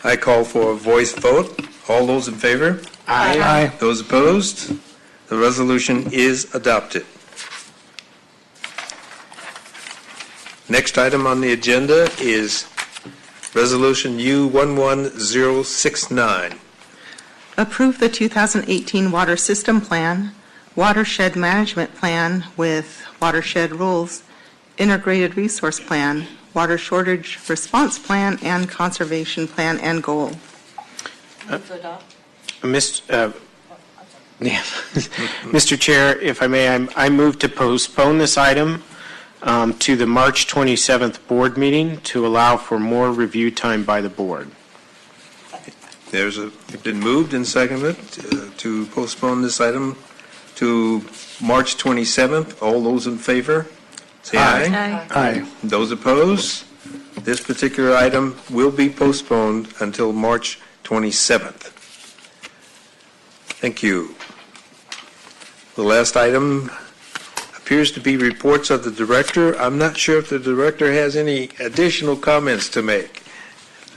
I call for a voice vote. All those in favor? Aye. Those opposed? The resolution is adopted. Next item on the agenda is Resolution U11069. Approve the 2018 Water System Plan, Watershed Management Plan with watershed rules, Integrated Resource Plan, Water Shortage Response Plan, and Conservation Plan and Goal. Mr. Chair, if I may, I move to postpone this item to the March 27th board meeting to allow for more review time by the board. There's been moved and seconded to postpone this item to March 27th. All those in favor, say aye. Aye. Those opposed? This particular item will be postponed until March 27th. Thank you. The last item appears to be reports of the director. I'm not sure if the director has any additional comments to make.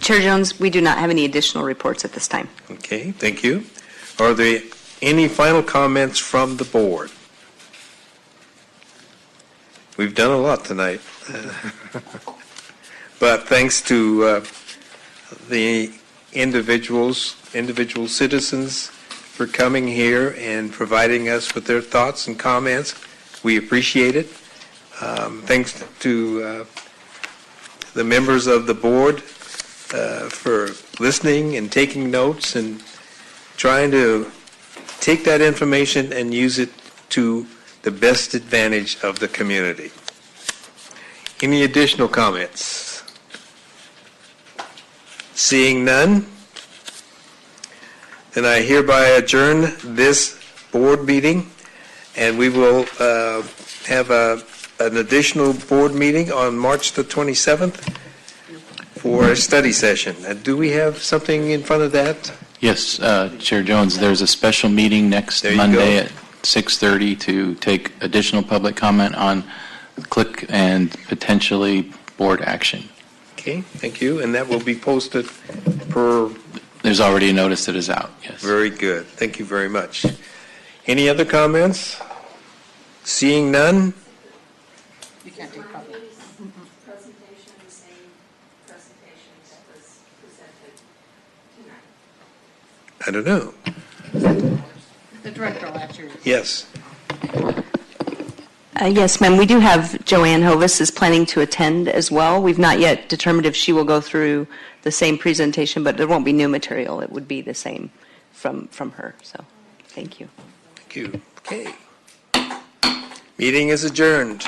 Chair Jones, we do not have any additional reports at this time. Okay, thank you. Are there any final comments from the board? We've done a lot tonight. But thanks to the individual citizens for coming here and providing us with their thoughts and comments. We appreciate it. Thanks to the members of the board for listening and taking notes and trying to take that information and use it to the best advantage of the community. Any additional comments? Seeing none, then I hereby adjourn this board meeting, and we will have an additional board meeting on March the 27th for a study session. Do we have something in front of that? Yes, Chair Jones, there's a special meeting next Monday at 6:30 to take additional public comment on CLIC and potentially board action. Okay, thank you. And that will be posted per... There's already a notice that is out, yes. Very good. Thank you very much. Any other comments? Seeing none? You can't take public. Presentation, the same presentation that was presented tonight. I don't know. The director will answer. Yes. Yes, ma'am. We do have JOANNE Hovis is planning to attend as well. We've not yet determined if she will go through the same presentation, but there won't be new material. It would be the same from her. So, thank you. Thank you. Okay. Meeting is adjourned.